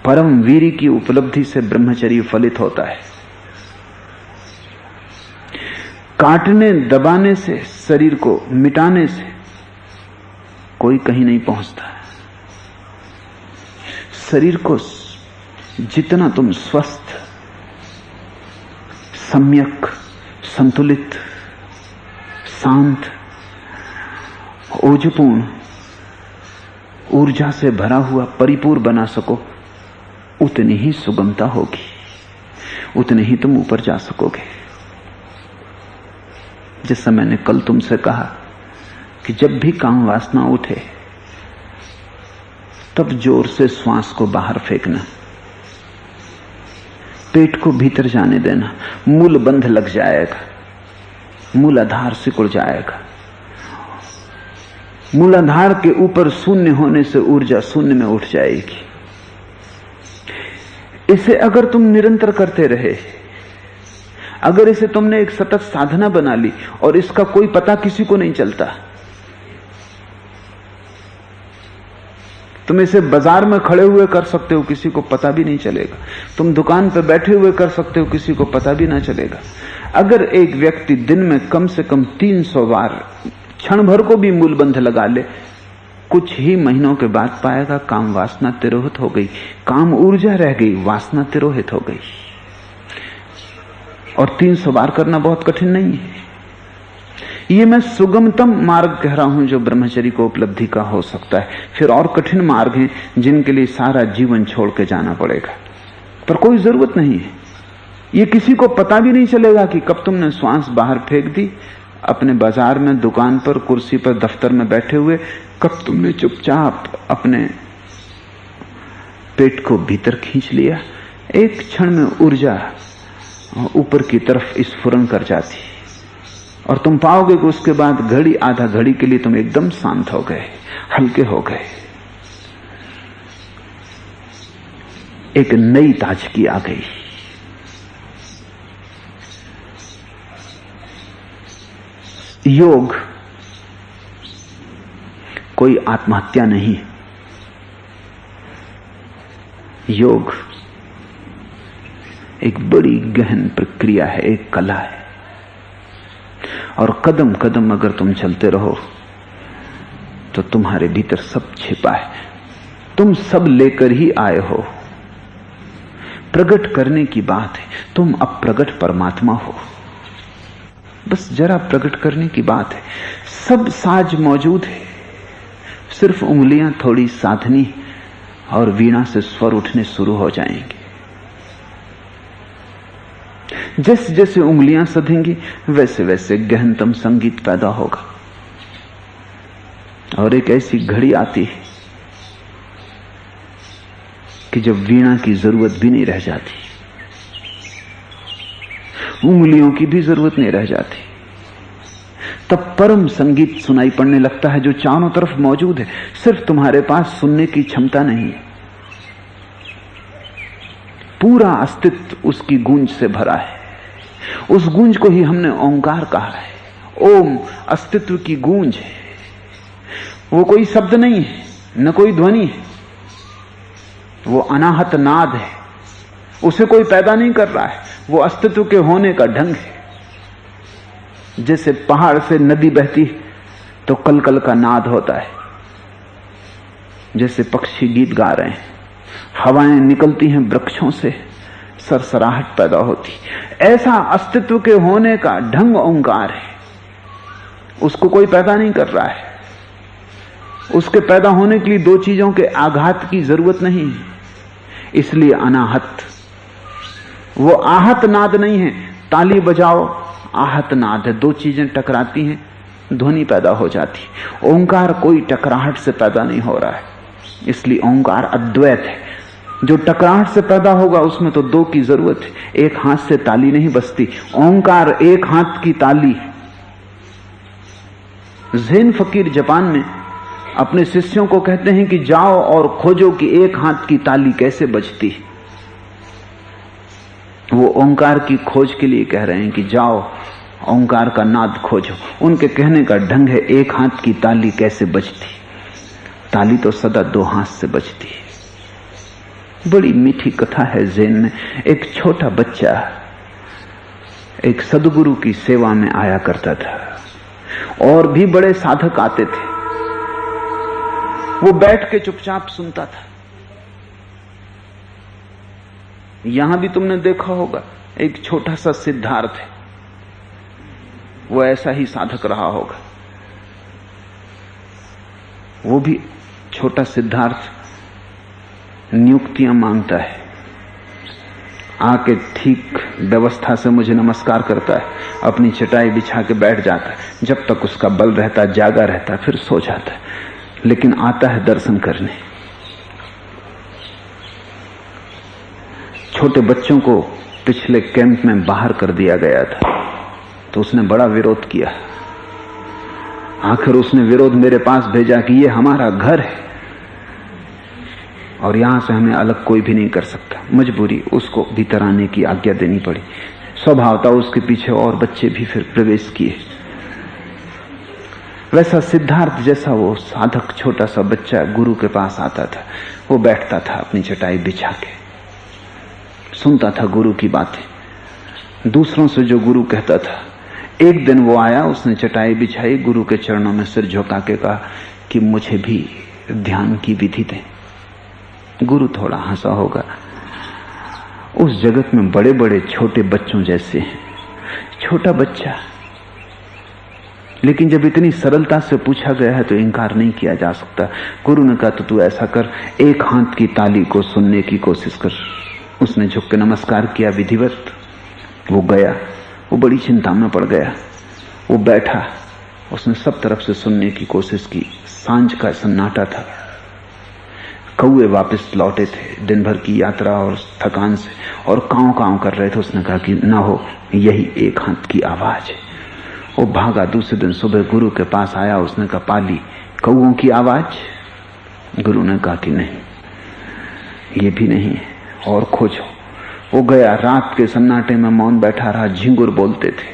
परम वीर की उपलब्धि से ब्रह्मचर्य फलित होता है। काटने दबाने से, शरीर को मिटाने से कोई कहीं नहीं पहुंचता। शरीर को जितना तुम स्वस्थ, सम्यक, संतुलित, शांत, ओजपूर्ण, ऊर्जा से भरा हुआ परिपूर्ण बना सको, उतनी ही सुगमता होगी, उतने ही तुम ऊपर जा सकोगे। जैसा मैंने कल तुमसे कहा कि जब भी काम वासना उठे तब जोर से श्वास को बाहर फेंकना, पेट को भीतर जाने देना। मूल बंध लग जाएगा, मूलाधार सिकुड़ जाएगा। मूलाधार के ऊपर शून्य होने से ऊर्जा शून्य में उठ जाएगी। इसे अगर तुम निरंतर करते रहे, अगर इसे तुमने एक सतत साधना बना ली और इसका कोई पता किसी को नहीं चलता, तुम इसे बाजार में खड़े हुए कर सकते हो, किसी को पता भी नहीं चलेगा। तुम दुकान पर बैठे हुए कर सकते हो, किसी को पता भी ना चलेगा। अगर एक व्यक्ति दिन में कम से कम 300 बार क्षण भर को भी मूलबंध लगा ले, कुछ ही महीनों के बाद पाएगा काम वासना तिरोहित हो गई, काम ऊर्जा रह गई, वासना तिरोहित हो गई। और 300 बार करना बहुत कठिन नहीं है। ये मैं सुगमतम मार्ग कह रहा हूं जो ब्रह्मचर्य को उपलब्धि का हो सकता है। फिर और कठिन मार्ग हैं जिनके लिए सारा जीवन छोड़ के जाना पड़ेगा, पर कोई जरूरत नहीं है। ये किसी को पता भी नहीं चलेगा कि कब तुमने श्वास बाहर फेंक दी, अपने बाजार में, दुकान पर, कुर्सी पर, दफ्तर में बैठे हुए, कब तुमने चुपचाप अपने पेट को भीतर खींच लिया। एक क्षण में ऊर्जा ऊपर की तरफ स्फुरन कर जाती और तुम पाओगे कि उसके बाद घड़ी, आधा घड़ी के लिए तुम एकदम शांत हो गए, हल्के हो गए, एक नई ताजगी आ गई। योग कोई आत्महत्या नहीं, योग एक बड़ी गहन प्रक्रिया है, एक कला है। और कदम कदम अगर तुम चलते रहो तो तुम्हारे भीतर सब छिपा है, तुम सब लेकर ही आए हो। प्रकट करने की बात है, तुम अब प्रकट परमात्मा हो, बस जरा प्रकट करने की बात है। सब साज मौजूद है, सिर्फ उंगलियां थोड़ी साधनी और वीणा से स्वर उठने शुरू हो जाएंगे। जैसे जैसे उंगलियां सधेंगी वैसे वैसे गहनतम संगीत पैदा होगा। और एक ऐसी घड़ी आती है कि जब वीणा की जरूरत भी नहीं रह जाती, उंगलियों की भी जरूरत नहीं रह जाती, तब परम संगीत सुनाई पड़ने लगता है जो चारों तरफ मौजूद है, सिर्फ तुम्हारे पास सुनने की क्षमता नहीं है। पूरा अस्तित्व उसकी गूंज से भरा है। उस गूंज को ही हमने ओंकार कहा है। ओम अस्तित्व की गूंज है, वो कोई शब्द नहीं है, न कोई ध्वनि है, वो अनाहत नाद है, उसे कोई पैदा नहीं कर रहा है, वो अस्तित्व के होने का ढंग है। जैसे पहाड़ से नदी बहती तो कलकल का नाद होता है, जैसे पक्षी गीत गा रहे हैं, हवाएं निकलती हैं वृक्षों से, सरसराहट पैदा होती, ऐसा अस्तित्व के होने का ढंग ओंकार है। उसको कोई पैदा नहीं कर रहा है। उसके पैदा होने के लिए दो चीजों के आघात की जरूरत नहीं है, इसलिए अनाहत। वो आहत नाद नहीं है, ताली बजाओ आहत नाद है, दो चीजें टकराती हैं, ध्वनि पैदा हो जाती। ओंकार कोई टकराहट से पैदा नहीं हो रहा है, इसलिए ओंकार अद्वैत है। जो टकराहट से पैदा होगा उसमें तो दो की जरूरत है, एक हाथ से ताली नहीं बजती, ओंकार एक हाथ की ताली। ज़ेन फकीर जापान में अपने शिष्यों को कहते हैं कि जाओ और खोजो कि एक हाथ की ताली कैसे बजती। वो ओंकार की खोज के लिए कह रहे हैं कि जाओ ओंकार का नाद खोजो। उनके कहने का ढंग है एक हाथ की ताली कैसे बजती। ताली तो सदा दो हाथ से बजती है। बड़ी मीठी कथा है ज़ेन में। एक छोटा बच्चा एक सदगुरु की सेवा में आया करता था, और भी बड़े साधक आते थे। वो बैठ के चुपचाप सुनता था। यहां भी तुमने देखा होगा एक छोटा सा सिद्धार्थ है, वो ऐसा ही साधक रहा होगा। वो भी छोटा सिद्धार्थ नियुक्तियां मांगता है, आके ठीक व्यवस्था से मुझे नमस्कार करता है, अपनी चटाई बिछा के बैठ जाता है, जब तक उसका बल रहता जागा रहता, फिर सो जाता है, लेकिन आता है दर्शन करने। छोटे बच्चों को पिछले कैंप में बाहर कर दिया गया था, तो उसने बड़ा विरोध किया। आखिर उसने विरोध मेरे पास भेजा कि ये हमारा घर है और यहां से हमें अलग कोई भी नहीं कर सकता। मजबूरी उसको भीतर आने की आज्ञा देनी पड़ी। स्वभावता उसके पीछे और बच्चे भी फिर प्रवेश किए। वैसा सिद्धार्थ जैसा वो साधक छोटा सा बच्चा गुरु के पास आता था। वो बैठता था अपनी चटाई बिछा के, सुनता था गुरु की बातें, दूसरों से जो गुरु कहता था। एक दिन वो आया, उसने चटाई बिछाई, गुरु के चरणों में सिर झुका के कहा कि मुझे भी ध्यान की विधि दें। गुरु थोड़ा हंसा होगा। उस जगत में बड़े बड़े छोटे बच्चों जैसे हैं। छोटा बच्चा लेकिन जब इतनी सरलता से पूछा गया है तो इनकार नहीं किया जा सकता। गुरु ने कहा तो तू ऐसा कर, एक हाथ की ताली को सुनने की कोशिश कर। उसने झुक के नमस्कार किया विधिवत। वो गया, वो बड़ी चिंता में पड़ गया। वो बैठा, उसने सब तरफ से सुनने की कोशिश की। सांझ का सन्नाटा था, कौए वापस लौटे थे दिन भर की यात्रा और थकान से, और कांव कांव कर रहे थे। उसने कहा कि ना हो, यही एक हाथ की आवाज है। वो भागा, दूसरे दिन सुबह गुरु के पास आया। उसने कहा पाली, कौओं की आवाज? गुरु ने कहा कि नहीं, ये भी नहीं है, और खोजो। वो गया, रात के सन्नाटे में मौन बैठा रहा। झिंगुर बोलते थे।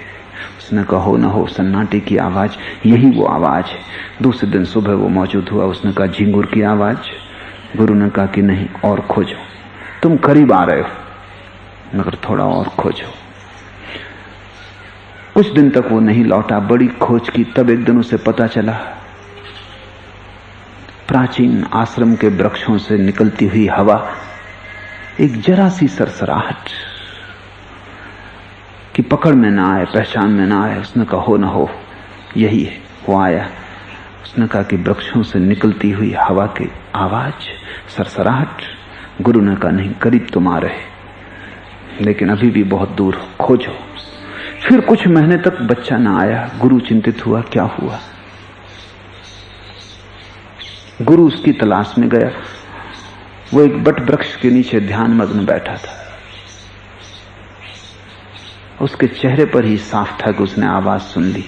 उसने कहा हो ना हो, सन्नाटे की आवाज यही वो आवाज है। दूसरे दिन सुबह वो मौजूद हुआ। उसने कहा झिंगुर की आवाज? गुरु ने कहा कि नहीं, और खोजो, तुम करीब आ रहे हो, मगर थोड़ा और खोजो। कुछ दिन तक वो नहीं लौटा, बड़ी खोज की। तब एक दिन उसे पता चला, प्राचीन आश्रम के वृक्षों से निकलती हुई हवा, एक जरा सी सरसराहट कि पकड़ में ना आए, पहचान में ना आए। उसने कहा हो ना हो, यही है। वो आया, उसने कहा कि वृक्षों से निकलती हुई हवा की आवाज, सरसराहट। गुरु ने कहा नहीं, करीब तुम आ रहे, लेकिन अभी भी बहुत दूर हो, खोजो। फिर कुछ महीने तक बच्चा ना आया। गुरु चिंतित हुआ, क्या हुआ? गुरु उसकी तलाश में गया। वो एक बट वृक्ष के नीचे ध्यान मग्न बैठा था। उसके चेहरे पर ही साफ था कि उसने आवाज सुन ली।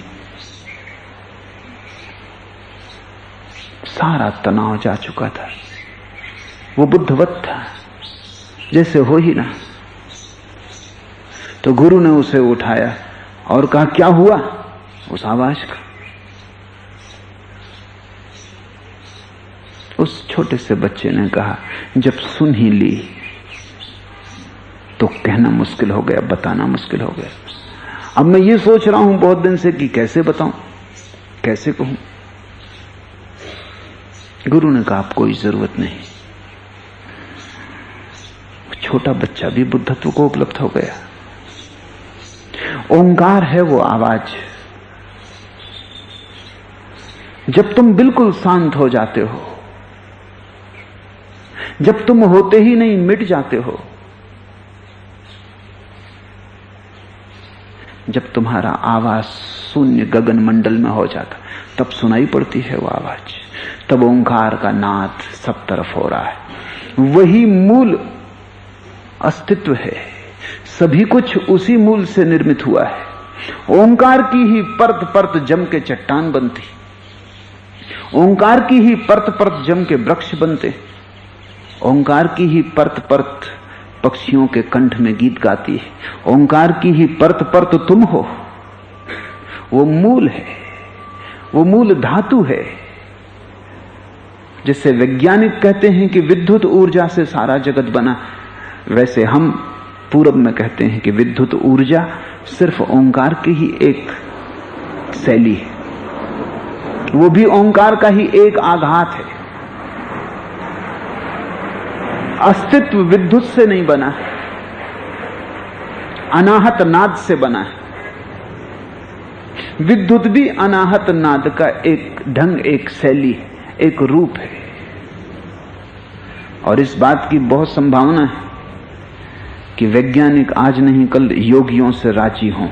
सारा तनाव जा चुका था। वो बुद्धवत था, जैसे हो ही ना। तो गुरु ने उसे उठाया और कहा क्या हुआ उस आवाज का? उस छोटे से बच्चे ने कहा जब सुन ही ली तो कहना मुश्किल हो गया, बताना मुश्किल हो गया। अब मैं ये सोच रहा हूं बहुत दिन से कि कैसे बताऊं, कैसे कहूं। गुरु ने कहा आप कोई जरूरत नहीं। छोटा बच्चा भी बुद्धत्व को उपलब्ध हो गया। ओंकार है वो आवाज। जब तुम बिल्कुल शांत हो जाते हो, जब तुम होते ही नहीं मिट जाते हो, जब तुम्हारा आवाज शून्य गगन मंडल में हो जाता, तब सुनाई पड़ती है वो आवाज। तब ओंकार का नाद सब तरफ हो रहा है। वही मूल अस्तित्व है। सभी कुछ उसी मूल से निर्मित हुआ है। ओंकार की ही परत परत जम के चट्टान बनती, ओंकार की ही परत परत जम के वृक्ष बनते, ओंकार की ही परत परत पक्षियों के कंठ में गीत गाती है, ओंकार की ही परत परत तुम हो। वो मूल है, वो मूल धातु है। जिससे वैज्ञानिक कहते हैं कि विद्युत ऊर्जा से सारा जगत बना, वैसे हम पूरब में कहते हैं कि विद्युत ऊर्जा सिर्फ ओंकार की ही एक शैली है। वो भी ओंकार का ही एक आघात है। अस्तित्व विद्युत से नहीं बना है, अनाहत नाद से बना है। विद्युत भी अनाहत नाद का एक ढंग, एक शैली, एक रूप है। और इस बात की बहुत संभावना है कि वैज्ञानिक आज नहीं कल योगियों से राजी हों।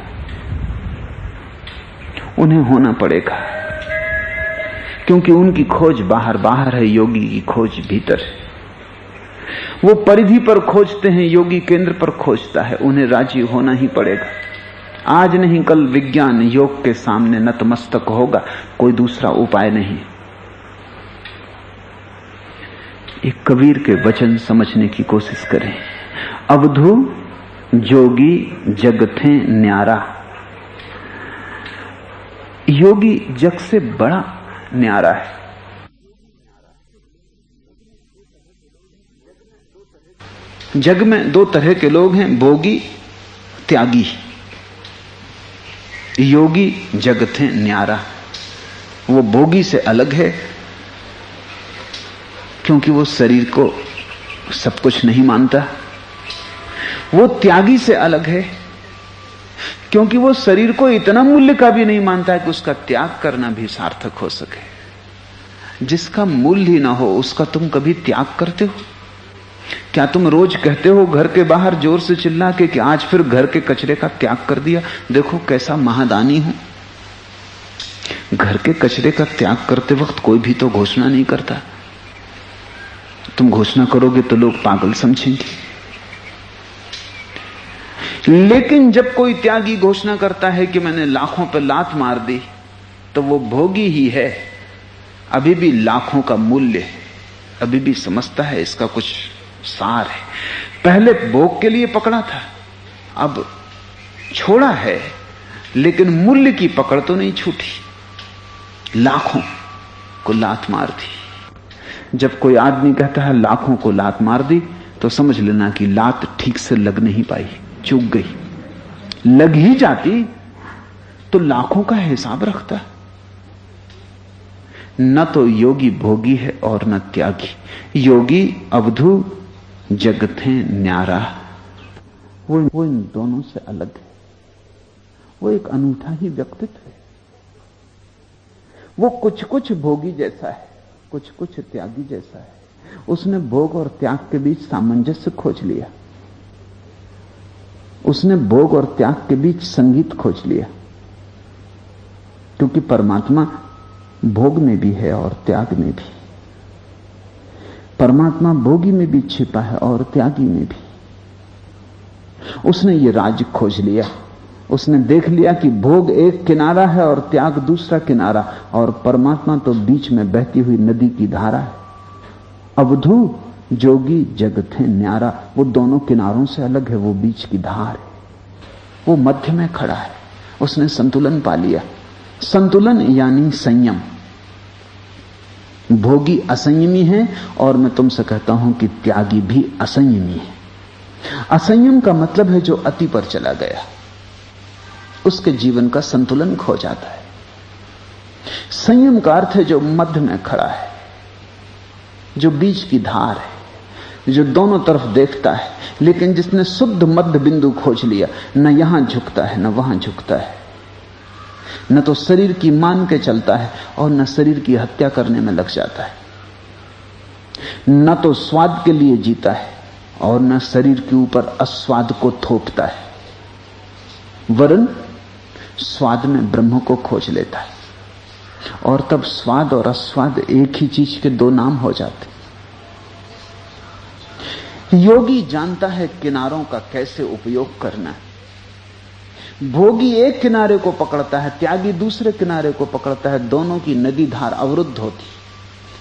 उन्हें होना पड़ेगा, क्योंकि उनकी खोज बाहर बाहर है, योगी की खोज भीतर है। वो परिधि पर खोजते हैं, योगी केंद्र पर खोजता है। उन्हें राजी होना ही पड़ेगा। आज नहीं कल विज्ञान योग के सामने नतमस्तक होगा, कोई दूसरा उपाय नहीं। एक कबीर के वचन समझने की कोशिश करें। अवधू जोगी जग थे न्यारा। योगी जग से बड़ा न्यारा है। जग में दो तरह के लोग हैं, भोगी, त्यागी। योगी जग थे न्यारा। वो भोगी से अलग है, क्योंकि वो शरीर को सब कुछ नहीं मानता। वो त्यागी से अलग है, क्योंकि वो शरीर को इतना मूल्य का भी नहीं मानता है कि उसका त्याग करना भी सार्थक हो सके। जिसका मूल्य ही ना हो उसका तुम कभी त्याग करते हो? क्या तुम रोज कहते हो घर के बाहर जोर से चिल्ला के कि आज फिर घर के कचरे का त्याग कर दिया, देखो कैसा महादानी हूं? घर के कचरे का त्याग करते वक्त कोई भी तो घोषणा नहीं करता। तुम घोषणा करोगे तो लोग पागल समझेंगे। लेकिन जब कोई त्यागी घोषणा करता है कि मैंने लाखों पर लात मार दी, तो वो भोगी ही है, अभी भी लाखों का मूल्य है, अभी भी समझता है इसका कुछ सार है। पहले भोग के लिए पकड़ा था, अब छोड़ा है, लेकिन मूल्य की पकड़ तो नहीं छूटी। लाखों को लात मार दी। जब कोई आदमी कहता है लाखों को लात मार दी, तो समझ लेना कि लात ठीक से लग नहीं पाई, चूक गई। लग ही जाती तो लाखों का हिसाब रखता। न तो योगी भोगी है और न त्यागी। योगी अवधू जगत है न्यारा। वो इन दोनों से अलग है। वो एक अनूठा ही व्यक्तित्व है। वो कुछ कुछ भोगी जैसा है, कुछ कुछ त्यागी जैसा है। उसने भोग और त्याग के बीच सामंजस्य खोज लिया। उसने भोग और त्याग के बीच संगीत खोज लिया, क्योंकि परमात्मा भोग में भी है और त्याग में भी। परमात्मा भोगी में भी छिपा है और त्यागी में भी। उसने ये राज खोज लिया। उसने देख लिया कि भोग एक किनारा है और त्याग दूसरा किनारा, और परमात्मा तो बीच में बहती हुई नदी की धारा है। अवधू जोगी जगत है न्यारा। वो दोनों किनारों से अलग है, वो बीच की धार है। वो मध्य में खड़ा है। उसने संतुलन पा लिया। संतुलन यानी संयम। भोगी असंयमी है, और मैं तुमसे कहता हूं कि त्यागी भी असंयमी है। असंयम का मतलब है जो अति पर चला गया, उसके जीवन का संतुलन खो जाता है। संयम का अर्थ है जो मध्य में खड़ा है, जो बीच की धार है, जो दोनों तरफ देखता है, लेकिन जिसने शुद्ध मध्य बिंदु खोज लिया। न यहां झुकता है न वहां झुकता है, न तो शरीर की मान के चलता है और न शरीर की हत्या करने में लग जाता है। न तो स्वाद के लिए जीता है और न शरीर के ऊपर अस्वाद को थोपता है, वरन स्वाद में ब्रह्म को खोज लेता है। और तब स्वाद और अस्वाद एक ही चीज के दो नाम हो जाते। योगी जानता है किनारों का कैसे उपयोग करना है। भोगी एक किनारे को पकड़ता है, त्यागी दूसरे किनारे को पकड़ता है। दोनों की नदी धार अवरुद्ध होती,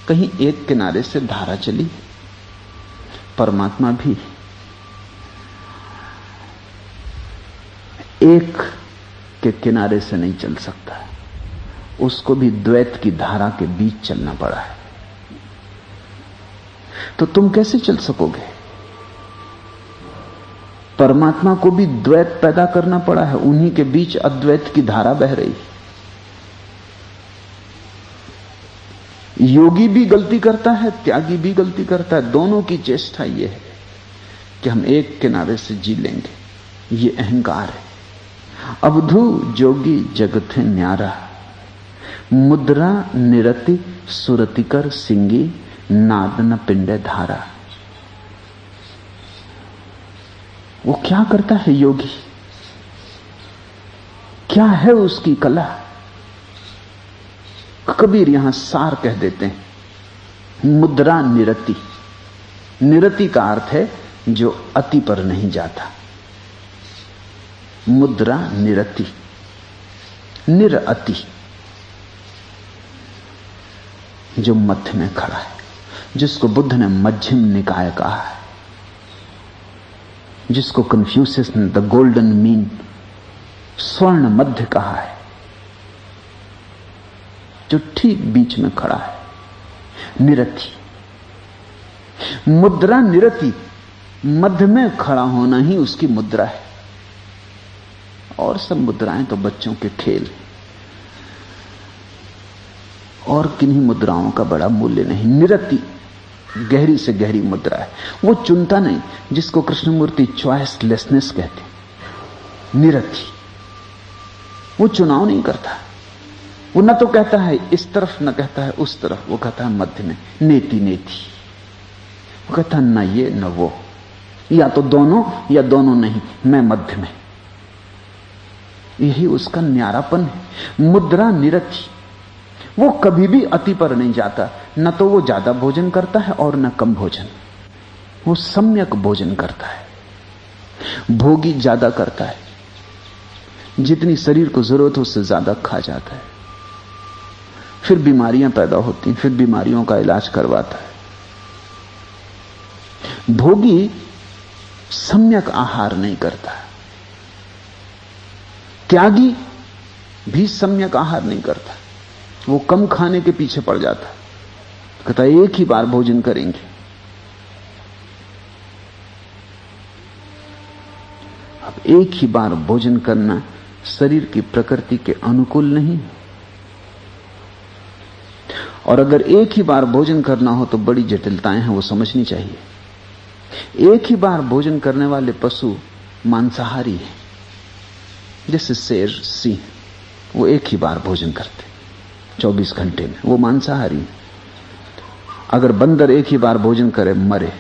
कहीं एक किनारे से धारा चली। परमात्मा भी एक के किनारे से नहीं चल सकता, उसको भी द्वैत की धारा के बीच चलना पड़ा है। तो तुम कैसे चल सकोगे? परमात्मा को भी द्वैत पैदा करना पड़ा है, उन्हीं के बीच अद्वैत की धारा बह रही। योगी भी गलती करता है, त्यागी भी गलती करता है। दोनों की चेष्टा यह है कि हम एक किनारे से जी लेंगे। ये अहंकार है। अवधू जोगी जगत है न्यारा। मुद्रा निरति सुरतिकर सिंगी नाद न पिंडे धारा। वो क्या करता है योगी? क्या है उसकी कला? कबीर यहां सार कह देते हैं, मुद्रा निरति। निरति का अर्थ है जो अति पर नहीं जाता। मुद्रा निरति, निरअति, जो मध्य में खड़ा है, जिसको बुद्ध ने मध्यम निकाय कहा है, जिसको कन्फ्यूशियस ने द गोल्डन मीन, स्वर्ण मध्य कहा है, जो ठीक बीच में खड़ा है। निरति, मुद्रा निरति, मध्य में खड़ा होना ही उसकी मुद्रा है। और सब मुद्राएं तो बच्चों के खेल, और किन्हीं मुद्राओं का बड़ा मूल्य नहीं। निरति गहरी से गहरी मुद्रा है। वो चुनता नहीं, जिसको कृष्णमूर्ति चॉइसलेसनेस कहते। निरति वो चुनाव नहीं करता। वो न तो कहता है इस तरफ, न कहता है उस तरफ, वो कहता है मध्य में, नेति नेति। वो कहता है न ये न वो, या तो दोनों या दोनों नहीं, मैं मध्य में। यही उसका न्यारापन है। मुद्रा निरति, वो कभी भी अति पर नहीं जाता। न तो वो ज्यादा भोजन करता है और न कम भोजन, वो सम्यक भोजन करता है। भोगी ज्यादा करता है, जितनी शरीर को जरूरत हो उससे ज्यादा खा जाता है, फिर बीमारियां पैदा होती हैं, फिर बीमारियों का इलाज करवाता है। भोगी सम्यक आहार नहीं करता, त्यागी भी सम्यक आहार नहीं करता, वो कम खाने के पीछे पड़ जाता, कहता एक ही बार भोजन करेंगे। अब एक ही बार भोजन करना शरीर की प्रकृति के अनुकूल नहीं, और अगर एक ही बार भोजन करना हो तो बड़ी जटिलताएं हैं, वो समझनी चाहिए। एक ही बार भोजन करने वाले पशु मांसाहारी हैं, जैसे शेर, सिंह, वो एक ही बार भोजन करते 24 घंटे में, वो मांसाहारी। अगर बंदर एक ही बार भोजन करे मरे।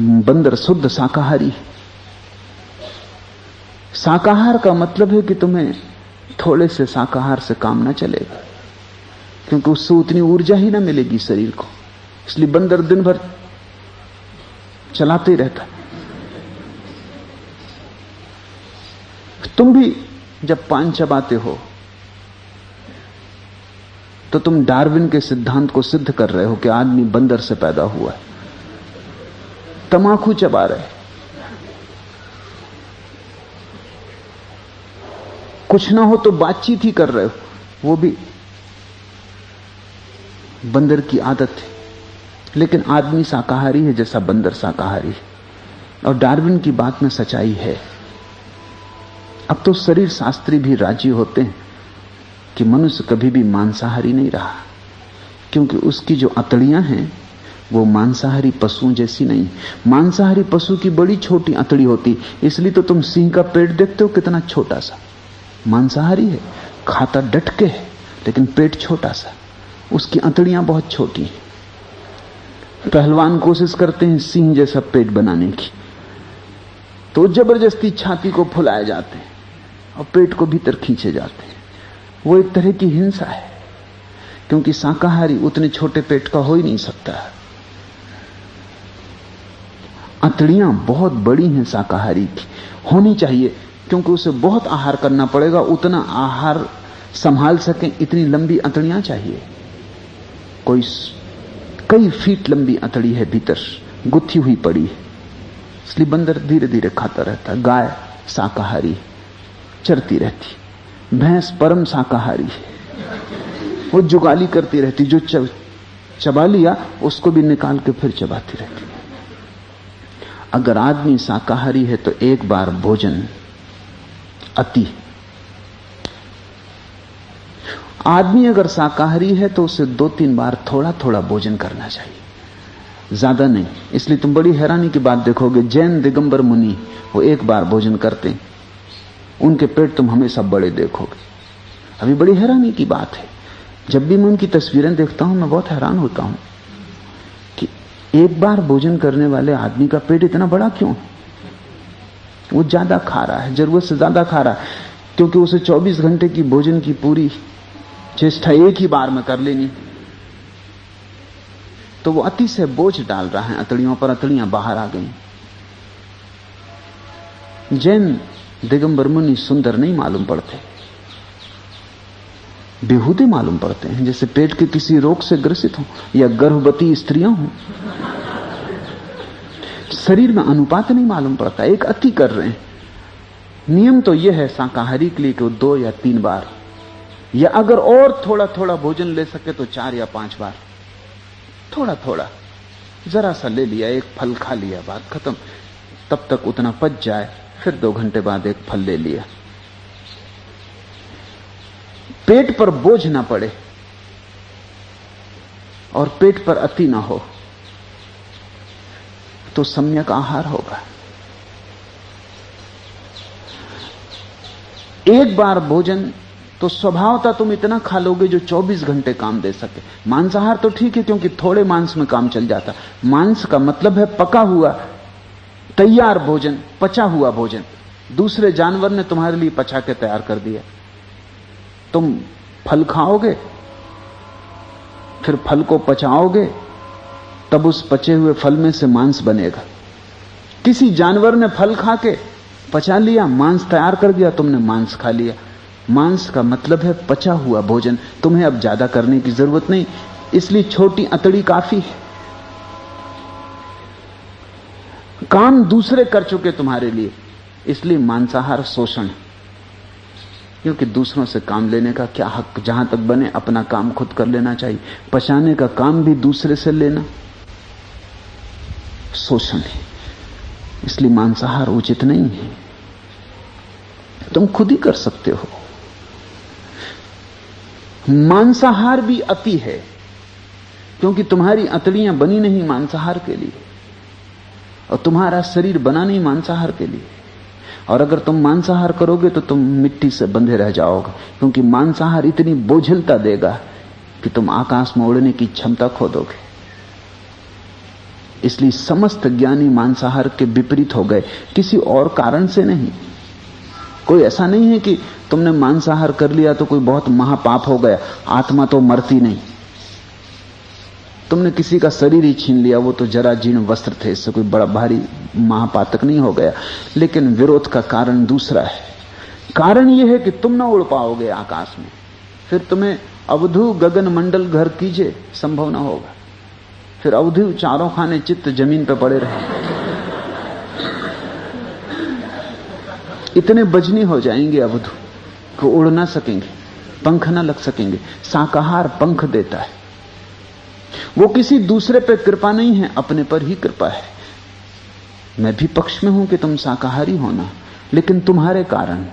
बंदर शुद्ध शाकाहारी। शाकाहार का मतलब है कि तुम्हें थोड़े से शाकाहार से काम ना चलेगा, क्योंकि उससे उतनी ऊर्जा ही ना मिलेगी शरीर को, इसलिए बंदर दिन भर चलाते ही रहता। तुम भी जब पान चबाते हो तो तुम डार्विन के सिद्धांत को सिद्ध कर रहे हो कि आदमी बंदर से पैदा हुआ है। तमाकू चबा रहे, कुछ ना हो तो बातचीत ही कर रहे हो, वो भी बंदर की आदत है। लेकिन आदमी शाकाहारी है जैसा बंदर शाकाहारी है, और डार्विन की बात में सच्चाई है। अब तो शरीर शास्त्री भी राजी होते हैं कि मनुष्य कभी भी मांसाहारी नहीं रहा, क्योंकि उसकी जो अतड़ियां हैं वो मांसाहारी पशुओं जैसी नहीं। मांसाहारी पशु की बड़ी छोटी अतड़ी होती, इसलिए तो तुम सिंह का पेट देखते हो कितना छोटा सा। मांसाहारी है, खाता डट के है, लेकिन पेट छोटा सा, उसकी अतड़ियां बहुत छोटी हैं। पहलवान कोशिश करते हैं सिंह जैसा पेट बनाने की, तो जबरदस्ती छाती को फुलाए जाते हैं और पेट को भीतर खींचे जाते हैं। वो एक तरह की हिंसा है, क्योंकि शाकाहारी उतने छोटे पेट का हो ही नहीं सकता। अतड़ियां बहुत बड़ी हैं शाकाहारी की, होनी चाहिए, क्योंकि उसे बहुत आहार करना पड़ेगा, उतना आहार संभाल सकें इतनी लंबी अतड़ियां चाहिए। कोई कई फीट लंबी अतड़ी है भीतर गुत्थी हुई पड़ी है, इसलिए बंदर धीरे धीरे खाता रहता है। गाय शाकाहारी चरती रहती, भैंस परम शाकाहारी है, वो जुगाली करती रहती, जो चबा लिया उसको भी निकाल के फिर चबाती रहती। अगर आदमी शाकाहारी है तो एक बार भोजन अति। आदमी अगर शाकाहारी है तो उसे 2-3 बार थोड़ा थोड़ा भोजन करना चाहिए, ज्यादा नहीं। इसलिए तुम बड़ी हैरानी की बात देखोगे, जैन दिगंबर मुनि वो एक बार भोजन करते हैं, उनके पेट तुम हमेशा बड़े देखोगे। अभी बड़ी हैरानी की बात है, जब भी मैं उनकी तस्वीरें देखता हूं मैं बहुत हैरान होता हूं कि एक बार भोजन करने वाले आदमी का पेट इतना बड़ा क्यों? वो ज्यादा खा रहा है, जरूरत से ज्यादा खा रहा है, क्योंकि उसे 24 घंटे की भोजन की पूरी चेष्टा एक ही बार में कर लेनी, तो वो अति से बोझ डाल रहा है अतड़ियों पर, अतड़ियां बाहर आ गई। जैन दिगंबर मुनि सुंदर नहीं मालूम पड़ते, बेहूदे मालूम पड़ते हैं, जैसे पेट के किसी रोग से ग्रसित हो या गर्भवती स्त्रियां हों। शरीर में अनुपात नहीं मालूम पड़ता, एक अति कर रहे हैं। नियम तो यह है शाकाहारी के लिए कि 2 या 3 बार, या अगर और थोड़ा थोड़ा भोजन ले सके तो 4 या 5 बार, थोड़ा थोड़ा जरा सा ले लिया, एक फल खा लिया, बात खत्म। तब तक उतना पच जाए, फिर 2 घंटे बाद एक फल ले लिया। पेट पर बोझ ना पड़े और पेट पर अति ना हो तो सम्यक आहार होगा। एक बार भोजन तो स्वभावतः तुम इतना खा लोगे जो 24 घंटे काम दे सके। मांसाहार तो ठीक है क्योंकि थोड़े मांस में काम चल जाता। मांस का मतलब है पका हुआ, तैयार भोजन, पचा हुआ भोजन। दूसरे जानवर ने तुम्हारे लिए पचा के तैयार कर दिया। तुम फल खाओगे, फिर फल को पचाओगे, तब उस पचे हुए फल में से मांस बनेगा। किसी जानवर ने फल खा के पचा लिया, मांस तैयार कर दिया, तुमने मांस खा लिया। मांस का मतलब है पचा हुआ भोजन। तुम्हें अब ज्यादा करने की जरूरत नहीं, इसलिए छोटी अतड़ी काफी है। काम दूसरे कर चुके तुम्हारे लिए, इसलिए मांसाहार शोषण है। क्योंकि दूसरों से काम लेने का क्या हक, जहां तक बने अपना काम खुद कर लेना चाहिए। पचाने का काम भी दूसरे से लेना शोषण है, इसलिए मांसाहार उचित नहीं है। तुम खुद ही कर सकते हो। मांसाहार भी अति है, क्योंकि तुम्हारी अतड़ियां बनी नहीं मांसाहार के लिए, और तुम्हारा शरीर बना नहीं मांसाहार के लिए। और अगर तुम मांसाहार करोगे तो तुम मिट्टी से बंधे रह जाओगे, क्योंकि मांसाहार इतनी बोझिलता देगा कि तुम आकाश में उड़ने की क्षमता खो दोगे। इसलिए समस्त ज्ञानी मांसाहार के विपरीत हो गए, किसी और कारण से नहीं। कोई ऐसा नहीं है कि तुमने मांसाहार कर लिया तो कोई बहुत महापाप हो गया, आत्मा तो मरती नहीं। तुमने किसी का शरीर ही छीन लिया, वो तो जरा जीर्ण वस्त्र थे, इससे कोई बड़ा भारी महापातक नहीं हो गया। लेकिन विरोध का कारण दूसरा है। कारण यह है कि तुम ना उड़ पाओगे आकाश में, फिर तुम्हें अवधू गगन मंडल घर कीजिए संभव ना होगा। फिर अवधू चारों खाने चित्त जमीन पर पड़े रहे, इतने बजनी हो जाएंगे अवधू को उड़ ना सकेंगे, पंख ना लग सकेंगे। शाकाहार पंख देता है। वो किसी दूसरे पे कृपा नहीं है, अपने पर ही कृपा है। मैं भी पक्ष में हूं कि तुम शाकाहारी होना, लेकिन तुम्हारे कारण,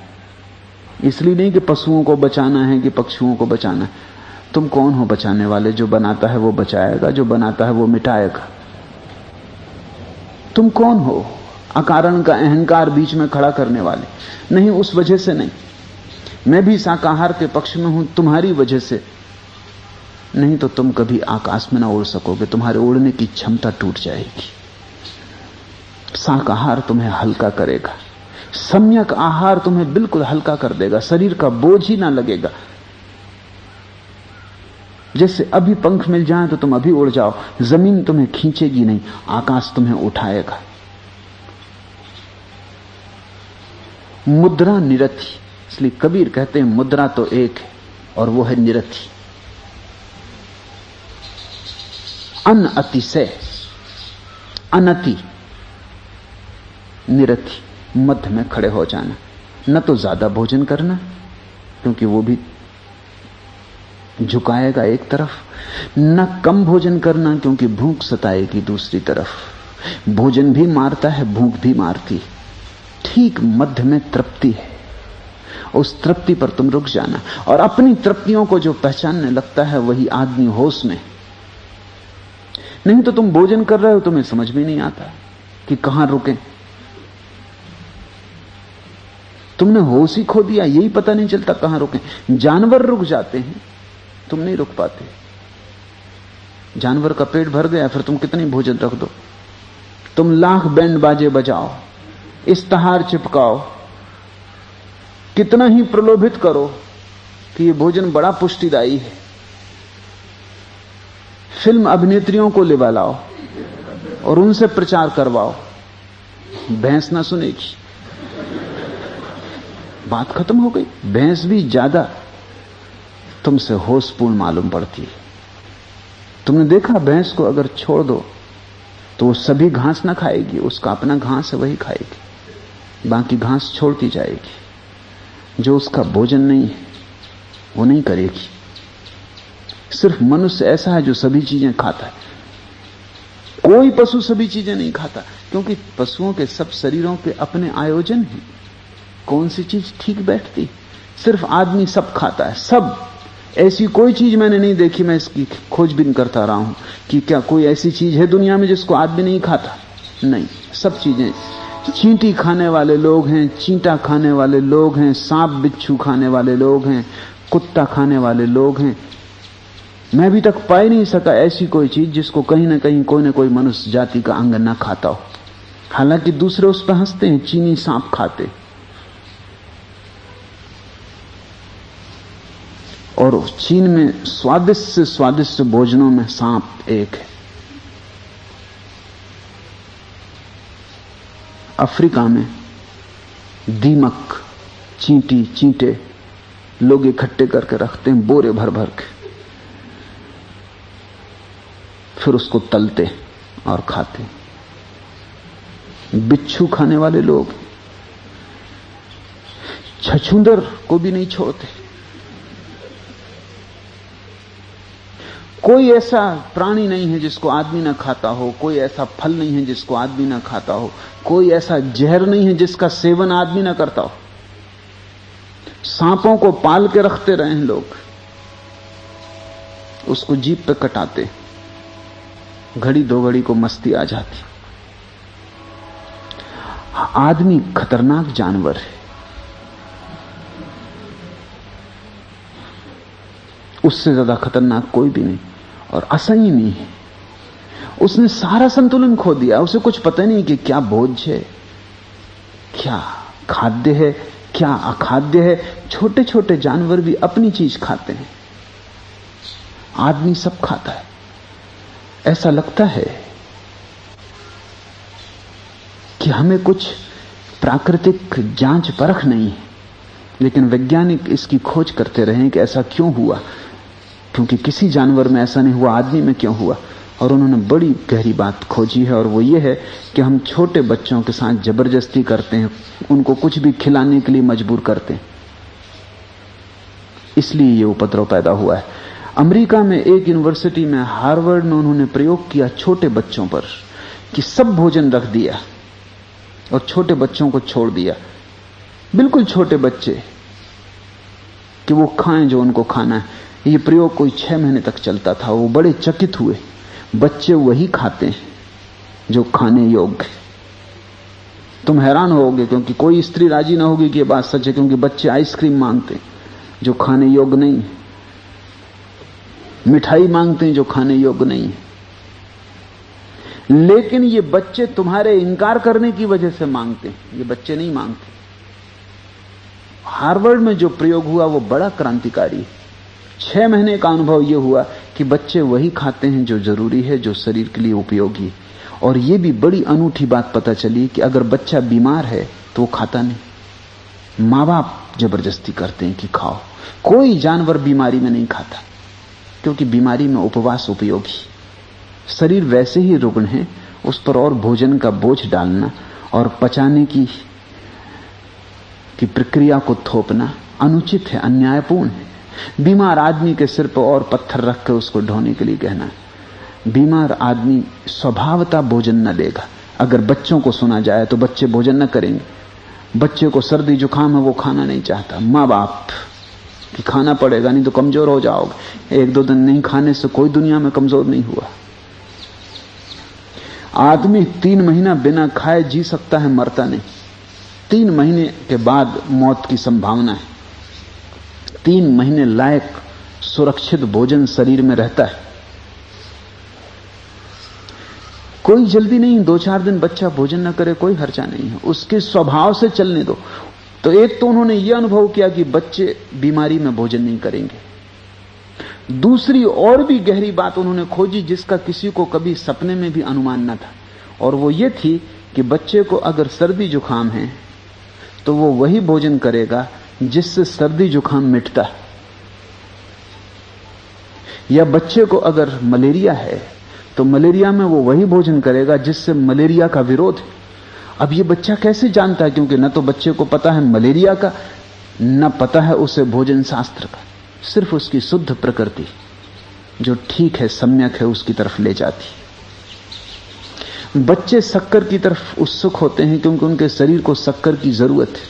इसलिए नहीं कि पशुओं को बचाना है कि पक्षुओं को बचाना है। तुम कौन हो बचाने वाले? जो बनाता है वो बचाएगा, जो बनाता है वो मिटाएगा। तुम कौन हो अकारण का अहंकार बीच में खड़ा करने वाले? नहीं, उस वजह से नहीं। मैं भी शाकाहार के पक्ष में हूं तुम्हारी वजह से। नहीं तो तुम कभी आकाश में ना उड़ सकोगे, तुम्हारे उड़ने की क्षमता टूट जाएगी। शाकाहार तुम्हें हल्का करेगा, सम्यक आहार तुम्हें बिल्कुल हल्का कर देगा, शरीर का बोझ ही ना लगेगा। जैसे अभी पंख मिल जाए तो तुम अभी उड़ जाओ, जमीन तुम्हें खींचेगी नहीं, आकाश तुम्हें उठाएगा। मुद्रा निरथी, इसलिए कबीर कहते हैं मुद्रा तो एक है और वो है निरथी। अन अतिशय, अनति, निरथी, मध्य में खड़े हो जाना। न तो ज्यादा भोजन करना क्योंकि वो भी झुकाएगा एक तरफ, न कम भोजन करना क्योंकि भूख सताएगी दूसरी तरफ। भोजन भी मारता है, भूख भी मारती है। ठीक मध्य में तृप्ति है, उस तृप्ति पर तुम रुक जाना। और अपनी तृप्तियों को जो पहचानने लगता है वही आदमी होश में। नहीं तो तुम भोजन कर रहे हो, तुम्हें समझ में नहीं आता कि कहां रुके। तुमने होश ही खो दिया, यही पता नहीं चलता कहां रुके। जानवर रुक जाते हैं, तुम नहीं रुक पाते। जानवर का पेट भर गया, फिर तुम कितनी भोजन रख दो। तुम लाख बैंड बाजे बजाओ, इश्तहार चिपकाओ, कितना ही प्रलोभित करो कि ये भोजन बड़ा पुष्टिदायी है। फिल्म अभिनेत्रियों को लिवा लाओ और उनसे प्रचार करवाओ, भैंस ना सुनेगी, बात खत्म हो गई। भैंस भी ज्यादा तुमसे होशपूर्ण मालूम पड़ती है। तुमने देखा भैंस को अगर छोड़ दो तो वो सभी घास ना खाएगी, उसका अपना घास है वही खाएगी, बाकी घास छोड़ती जाएगी। जो उसका भोजन नहीं है वो नहीं करेगी। सिर्फ मनुष्य ऐसा है जो सभी चीजें खाता है। कोई पशु सभी चीजें नहीं खाता, क्योंकि पशुओं के सब शरीरों के अपने आयोजन हैं। कौन सी चीज ठीक बैठती? सिर्फ आदमी सब खाता है, सब। ऐसी कोई चीज मैंने नहीं देखी, मैं इसकी खोजबीन करता रहा हूं कि क्या कोई ऐसी चीज है दुनिया में जिसको आदमी नहीं खाता। नहीं, सब चीजें चींटी खाने वाले लोग हैं, चींटा खाने वाले लोग हैं, सांप बिच्छू खाने वाले लोग हैं, कुत्ता खाने वाले लोग हैं। मैं अभी तक पा ही नहीं सका ऐसी कोई चीज जिसको कहीं ना कहीं कोई ना कोई मनुष्य जाति का अंग ना खाता हो। हालांकि दूसरे उस पर हंसते हैं, चीनी सांप खाते, और चीन में स्वादिष्ट से स्वादिष्ट भोजनों में सांप एक है। अफ्रीका में दीमक, चींटी, चींटे लोग इकट्ठे करके रखते हैं बोरे भर भर के, फिर उसको तलते और खाते। बिच्छू खाने वाले लोग छछूंदर को भी नहीं छोड़ते। कोई ऐसा प्राणी नहीं है जिसको आदमी ना खाता हो, कोई ऐसा फल नहीं है जिसको आदमी ना खाता हो, कोई ऐसा जहर नहीं है जिसका सेवन आदमी ना करता हो। सांपों को पाल के रखते रहे हैं लोग, उसको जीभ पे कटाते, घड़ी दो घड़ी को मस्ती आ जाती। आदमी खतरनाक जानवर है, उससे ज्यादा खतरनाक कोई भी नहीं, और असंयमी है। उसने सारा संतुलन खो दिया, उसे कुछ पता नहीं कि क्या भोज है, क्या खाद्य है, क्या अखाद्य है। छोटे छोटे जानवर भी अपनी चीज खाते हैं, आदमी सब खाता है। ऐसा लगता है कि हमें कुछ प्राकृतिक जांच परख नहीं है, लेकिन वैज्ञानिक इसकी खोज करते रहे कि ऐसा क्यों हुआ, क्योंकि किसी जानवर में ऐसा नहीं हुआ, आदमी में क्यों हुआ। और उन्होंने बड़ी गहरी बात खोजी है, और वो ये है कि हम छोटे बच्चों के साथ जबरदस्ती करते हैं, उनको कुछ भी खिलाने के लिए मजबूर करते हैं, इसलिए ये उपद्रव पैदा हुआ है। अमेरिका में एक यूनिवर्सिटी में, हार्वर्ड में, उन्होंने प्रयोग किया छोटे बच्चों पर कि सब भोजन रख दिया और छोटे बच्चों को छोड़ दिया, बिल्कुल छोटे बच्चे, कि वो खाएं जो उनको खाना है। ये प्रयोग कोई 6 महीने तक चलता था। वो बड़े चकित हुए, बच्चे वही खाते हैं जो खाने योग्य। तुम हैरान होगे, क्योंकि कोई स्त्री राजी ना होगी कि ये बात सच है, क्योंकि बच्चे आइसक्रीम मांगते हैं जो खाने योग्य नहीं है, मिठाई मांगते हैं जो खाने योग्य नहीं है। लेकिन ये बच्चे तुम्हारे इनकार करने की वजह से मांगते हैं, ये बच्चे नहीं मांगते। हार्वर्ड में जो प्रयोग हुआ वो बड़ा क्रांतिकारी है। 6 महीने का अनुभव यह हुआ कि बच्चे वही खाते हैं जो जरूरी है, जो शरीर के लिए उपयोगी है। और यह भी बड़ी अनूठी बात पता चली कि अगर बच्चा बीमार है तो वो खाता नहीं, माँ बाप जबरदस्ती करते हैं कि खाओ। कोई जानवर बीमारी में नहीं खाता, क्योंकि बीमारी में उपवास उपयोगी। शरीर वैसे ही रुग्ण है, उस पर और भोजन का बोझ डालना और पचाने की प्रक्रिया को थोपना अनुचित है, अन्यायपूर्ण है। बीमार आदमी के सिर पर और पत्थर रख कर उसको ढोने के लिए कहना है। बीमार आदमी स्वभावतः भोजन न लेगा। अगर बच्चों को सुना जाए तो बच्चे भोजन न करेंगे। बच्चे को सर्दी जुकाम है, वो खाना नहीं चाहता, माँ बाप कि खाना पड़ेगा नहीं तो कमजोर हो जाओगे। 1-2 दिन नहीं खाने से कोई दुनिया में कमजोर नहीं हुआ। आदमी 3 महीना बिना खाए जी सकता है, मरता नहीं। 3 महीने के बाद मौत की संभावना है। 3 महीने लायक सुरक्षित भोजन शरीर में रहता है। कोई जल्दी नहीं, 2-4 दिन बच्चा भोजन न करे कोई हर्जा नहीं है, उसके स्वभाव से चलने दो। तो एक तो उन्होंने यह अनुभव किया कि बच्चे बीमारी में भोजन नहीं करेंगे। दूसरी और भी गहरी बात उन्होंने खोजी जिसका किसी को कभी सपने में भी अनुमान न था, और वो ये थी कि बच्चे को अगर सर्दी जुकाम है तो वो वही भोजन करेगा जिससे सर्दी जुकाम मिटता है, या बच्चे को अगर मलेरिया है तो मलेरिया में वो वही भोजन करेगा जिससे मलेरिया का विरोध है। अब ये बच्चा कैसे जानता है, क्योंकि न तो बच्चे को पता है मलेरिया का, न पता है उसे भोजन शास्त्र का। सिर्फ उसकी शुद्ध प्रकृति जो ठीक है, सम्यक है, उसकी तरफ ले जाती। बच्चे शक्कर की तरफ उत्सुक होते हैं क्योंकि उनके शरीर को शक्कर की जरूरत है,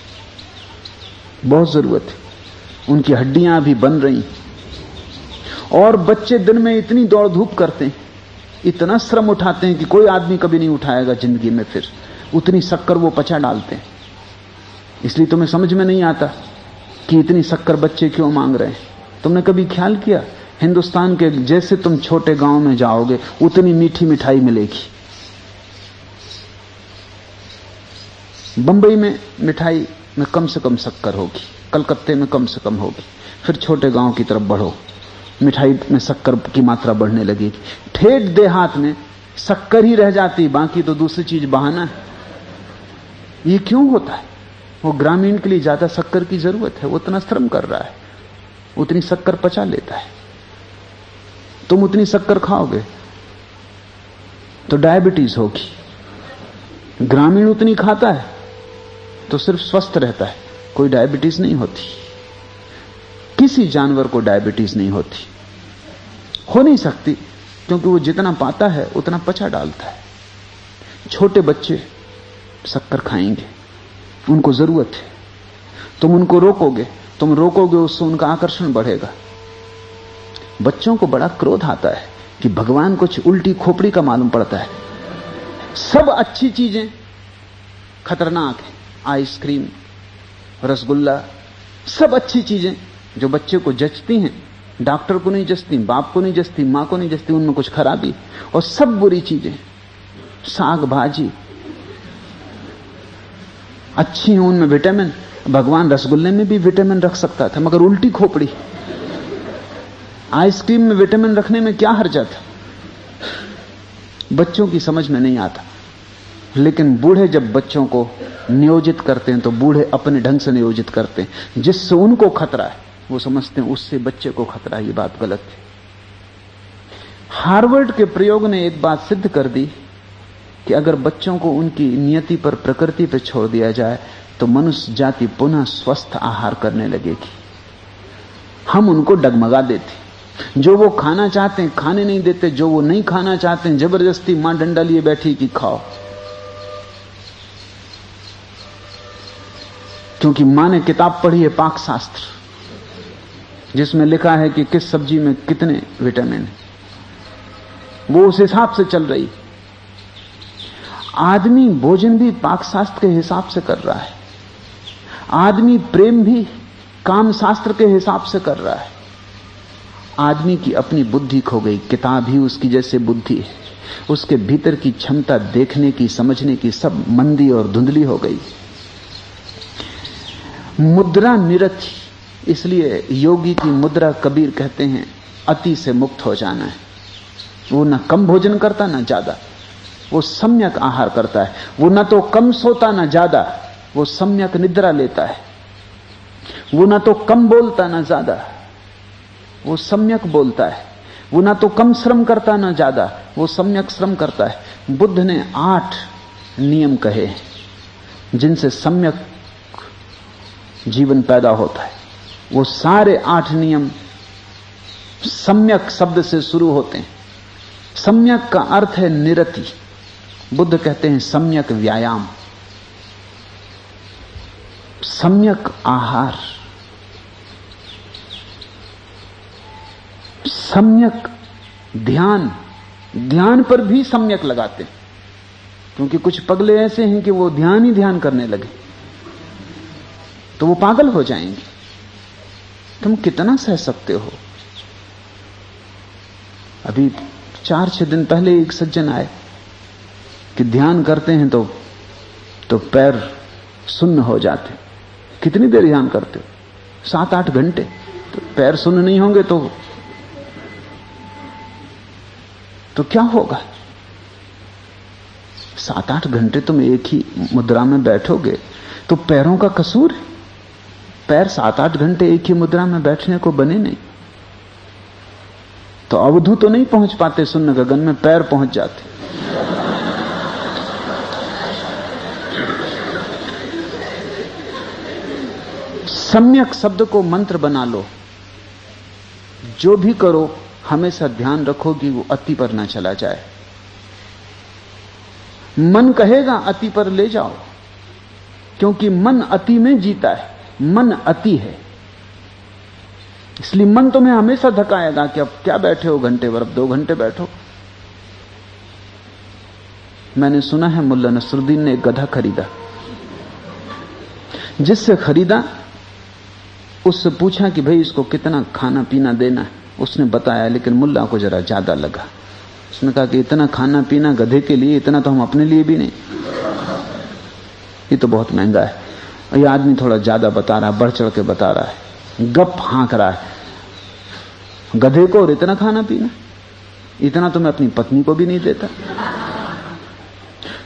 बहुत जरूरत है। उनकी हड्डियां अभी बन रही, और बच्चे दिन में इतनी दौड़ धूप करते हैं, इतना श्रम उठाते हैं कि कोई आदमी कभी नहीं उठाएगा जिंदगी में। फिर उतनी शक्कर वो पचा डालते हैं। इसलिए तुम्हें समझ में नहीं आता कि इतनी शक्कर बच्चे क्यों मांग रहे हैं। तुमने कभी ख्याल किया, हिंदुस्तान के जैसे तुम छोटे गांव में जाओगे उतनी मीठी मिठाई मिलेगी। बंबई में मिठाई में कम से कम शक्कर होगी, कलकत्ते में कम से कम होगी। फिर छोटे गांव की तरफ बढ़ो, मिठाई में शक्कर की मात्रा बढ़ने लगेगी। ठेठ देहात में शक्कर ही रह जाती, बाकी तो दूसरी चीज बहाना है। ये क्यों होता है? वो ग्रामीण के लिए ज्यादा शक्कर की जरूरत है, वो उतना श्रम कर रहा है, उतनी शक्कर पचा लेता है। तुम उतनी शक्कर खाओगे तो डायबिटीज होगी। ग्रामीण उतनी खाता है तो सिर्फ स्वस्थ रहता है, कोई डायबिटीज नहीं होती। किसी जानवर को डायबिटीज नहीं होती, हो नहीं सकती, क्योंकि वो जितना पाता है उतना पचा डालता है। छोटे बच्चे शक्कर खाएंगे, उनको जरूरत है। तुम उनको रोकोगे उससे उनका आकर्षण बढ़ेगा। बच्चों को बड़ा क्रोध आता है कि भगवान कुछ उल्टी खोपड़ी का मालूम पड़ता है। सब अच्छी चीजें खतरनाक है, आइसक्रीम, रसगुल्ला, सब अच्छी चीजें जो बच्चे को जचती हैं, डॉक्टर को नहीं जचती, बाप को नहीं जचती, मां को नहीं जचती, उनमें कुछ खराबी। और सब बुरी चीजें, साग भाजी अच्छी हैं, उनमें विटामिन। भगवान रसगुल्ले में भी विटामिन रख सकता था, मगर उल्टी खोपड़ी। आइसक्रीम में विटामिन रखने में क्या हर्जा था? बच्चों की समझ में नहीं आता। लेकिन बूढ़े जब बच्चों को नियोजित करते हैं तो बूढ़े अपने ढंग से नियोजित करते हैं। जिससे उनको खतरा है वो समझते हैं उससे बच्चे को खतरा है। ये बात गलत है। हार्वर्ड के प्रयोग ने एक बात सिद्ध कर दी कि अगर बच्चों को उनकी नियति पर, प्रकृति पर छोड़ दिया जाए तो मनुष्य जाति पुनः स्वस्थ आहार करने लगेगी। हम उनको डगमगा देते, जो वो खाना चाहते हैं खाने नहीं देते, जो वो नहीं खाना चाहते हैं जबरदस्ती मां डंडा लिए बैठी कि खाओ, क्योंकि मां ने किताब पढ़ी है पाक शास्त्र, जिसमें लिखा है कि किस सब्जी में कितने विटामिन है, वो उस हिसाब से चल रही। आदमी भोजन भी पाक शास्त्र के हिसाब से कर रहा है, आदमी प्रेम भी काम शास्त्र के हिसाब से कर रहा है। आदमी की अपनी बुद्धि खो गई, किताब ही उसकी जैसे बुद्धि है, उसके भीतर की क्षमता देखने की, समझने की सब मंदी और धुंधली हो गई। मुद्रा निरथी, इसलिए योगी की मुद्रा कबीर कहते हैं अति से मुक्त हो जाना है। वो न कम भोजन करता न ज्यादा, वो सम्यक आहार करता है। वो न तो कम सोता न ज्यादा, वो सम्यक निद्रा लेता है। वो न तो कम बोलता न ज्यादा, वो सम्यक बोलता है। वो न तो कम श्रम करता न ज्यादा, वो सम्यक श्रम करता है। बुद्ध ने 8 नियम कहे जिनसे सम्यक जीवन पैदा होता है। वो सारे 8 नियम सम्यक शब्द से शुरू होते हैं। सम्यक का अर्थ है निरति। बुद्ध कहते हैं सम्यक व्यायाम, सम्यक आहार, सम्यक ध्यान। ध्यान पर भी सम्यक लगाते हैं, क्योंकि कुछ पगले ऐसे हैं कि वो ध्यान ही ध्यान करने लगे तो वो पागल हो जाएंगे। तुम कितना सह सकते हो? अभी 4-6 दिन पहले एक सज्जन आए कि ध्यान करते हैं तो पैर सुन्न हो जाते। कितनी देर ध्यान करते हो? 7-8 घंटे। तो पैर सुन्न नहीं होंगे तो क्या होगा? 7-8 घंटे तुम एक ही मुद्रा में बैठोगे तो पैरों का कसूर है। पैर 7-8 घंटे एक ही मुद्रा में बैठने को बने नहीं। तो अवधू तो नहीं पहुंच पाते सुन्न गगन में, पैर पहुंच जाते। सम्यक शब्द को मंत्र बना लो। जो भी करो हमेशा ध्यान रखो कि वो अति पर ना चला जाए। मन कहेगा अति पर ले जाओ, क्योंकि मन अति में जीता है। मन अति है, इसलिए मन तुम्हें हमेशा धकाएगा कि अब क्या बैठे हो घंटे भर, अब 2 घंटे बैठो। मैंने सुना है मुल्ला नसरुद्दीन ने एक गधा खरीदा। जिससे खरीदा उससे पूछा कि भाई इसको कितना खाना पीना देना है। उसने बताया, लेकिन मुल्ला को जरा ज्यादा लगा। उसने कहा कि इतना खाना पीना गधे के लिए, इतना तो हम अपने लिए भी नहीं, ये तो बहुत महंगा है। ये आदमी थोड़ा ज्यादा बता रहा है, बढ़ चढ़ के बता रहा है, गप हाँक रहा है गधे को। और इतना खाना पीना, इतना तो मैं अपनी पत्नी को भी नहीं देता।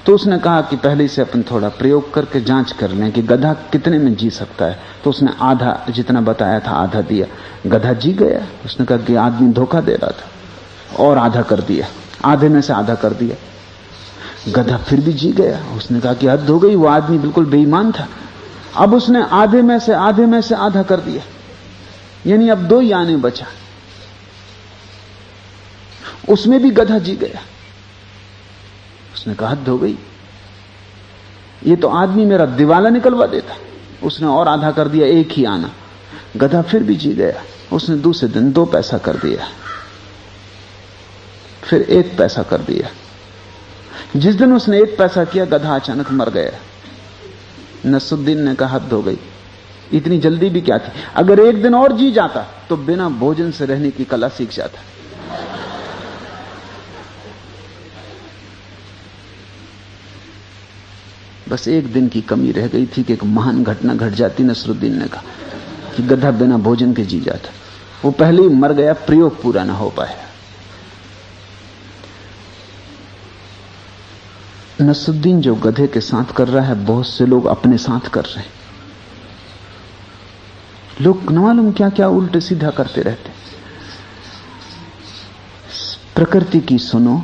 तो उसने कहा कि पहले से अपन थोड़ा प्रयोग करके जांच कर लें कि गधा कितने में जी सकता है। तो उसने आधा जितना बताया था आधा दिया, गधा जी गया। उसने कहा कि आदमी धोखा दे रहा था, और आधा कर दिया, आधे में से आधा कर दिया। गधा फिर भी जी गया। उसने कहा कि हद हो गई, वो आदमी बिल्कुल बेईमान था। अब उसने आधे में से आधा कर दिया, यानी अब 2 ही आने बचा, उसमें भी गधा जी गया। उसने कहा हद हो गई, ये तो आदमी मेरा दिवाला निकलवा देता। उसने और आधा कर दिया, 1 ही आना। गधा फिर भी जी गया। उसने दूसरे दिन 2 पैसा कर दिया, फिर 1 पैसा कर दिया। जिस दिन उसने 1 पैसा किया, गधा अचानक मर गया। नसरुद्दीन ने कहा हद हो गई, इतनी जल्दी भी क्या थी। अगर 1 दिन और जी जाता तो बिना भोजन से रहने की कला सीख जाता। बस 1 दिन की कमी रह गई थी कि एक महान घटना घट जाती। नसरुद्दीन ने कहा कि गधा बिना भोजन के जी जाता। वो पहले ही मर गया, प्रयोग पूरा ना हो पाया। नसरुद्दीन जो गधे के साथ कर रहा है, बहुत से लोग अपने साथ कर रहे हैं। लोग न मालूम क्या क्या उल्टे सीधा करते रहते। प्रकृति की सुनो,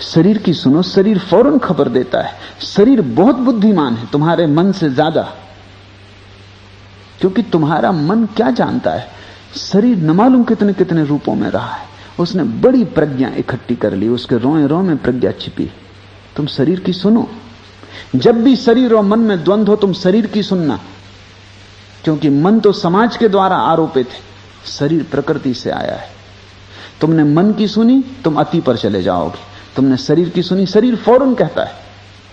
शरीर की सुनो। शरीर फौरन खबर देता है। शरीर बहुत बुद्धिमान है तुम्हारे मन से ज्यादा, क्योंकि तुम्हारा मन क्या जानता है। शरीर न मालूम कितने कितने रूपों में रहा है। उसने बड़ी प्रज्ञा इकट्ठी कर ली, उसके रोए रोए में प्रज्ञा छिपी। तुम शरीर की सुनो। जब भी शरीर और मन में द्वंद्व हो, तुम शरीर की सुनना, क्योंकि मन तो समाज के द्वारा आरोपित है, शरीर प्रकृति से आया है। तुमने मन की सुनी, तुम अति पर चले जाओगे। तुमने शरीर की सुनी, शरीर फौरन कहता है।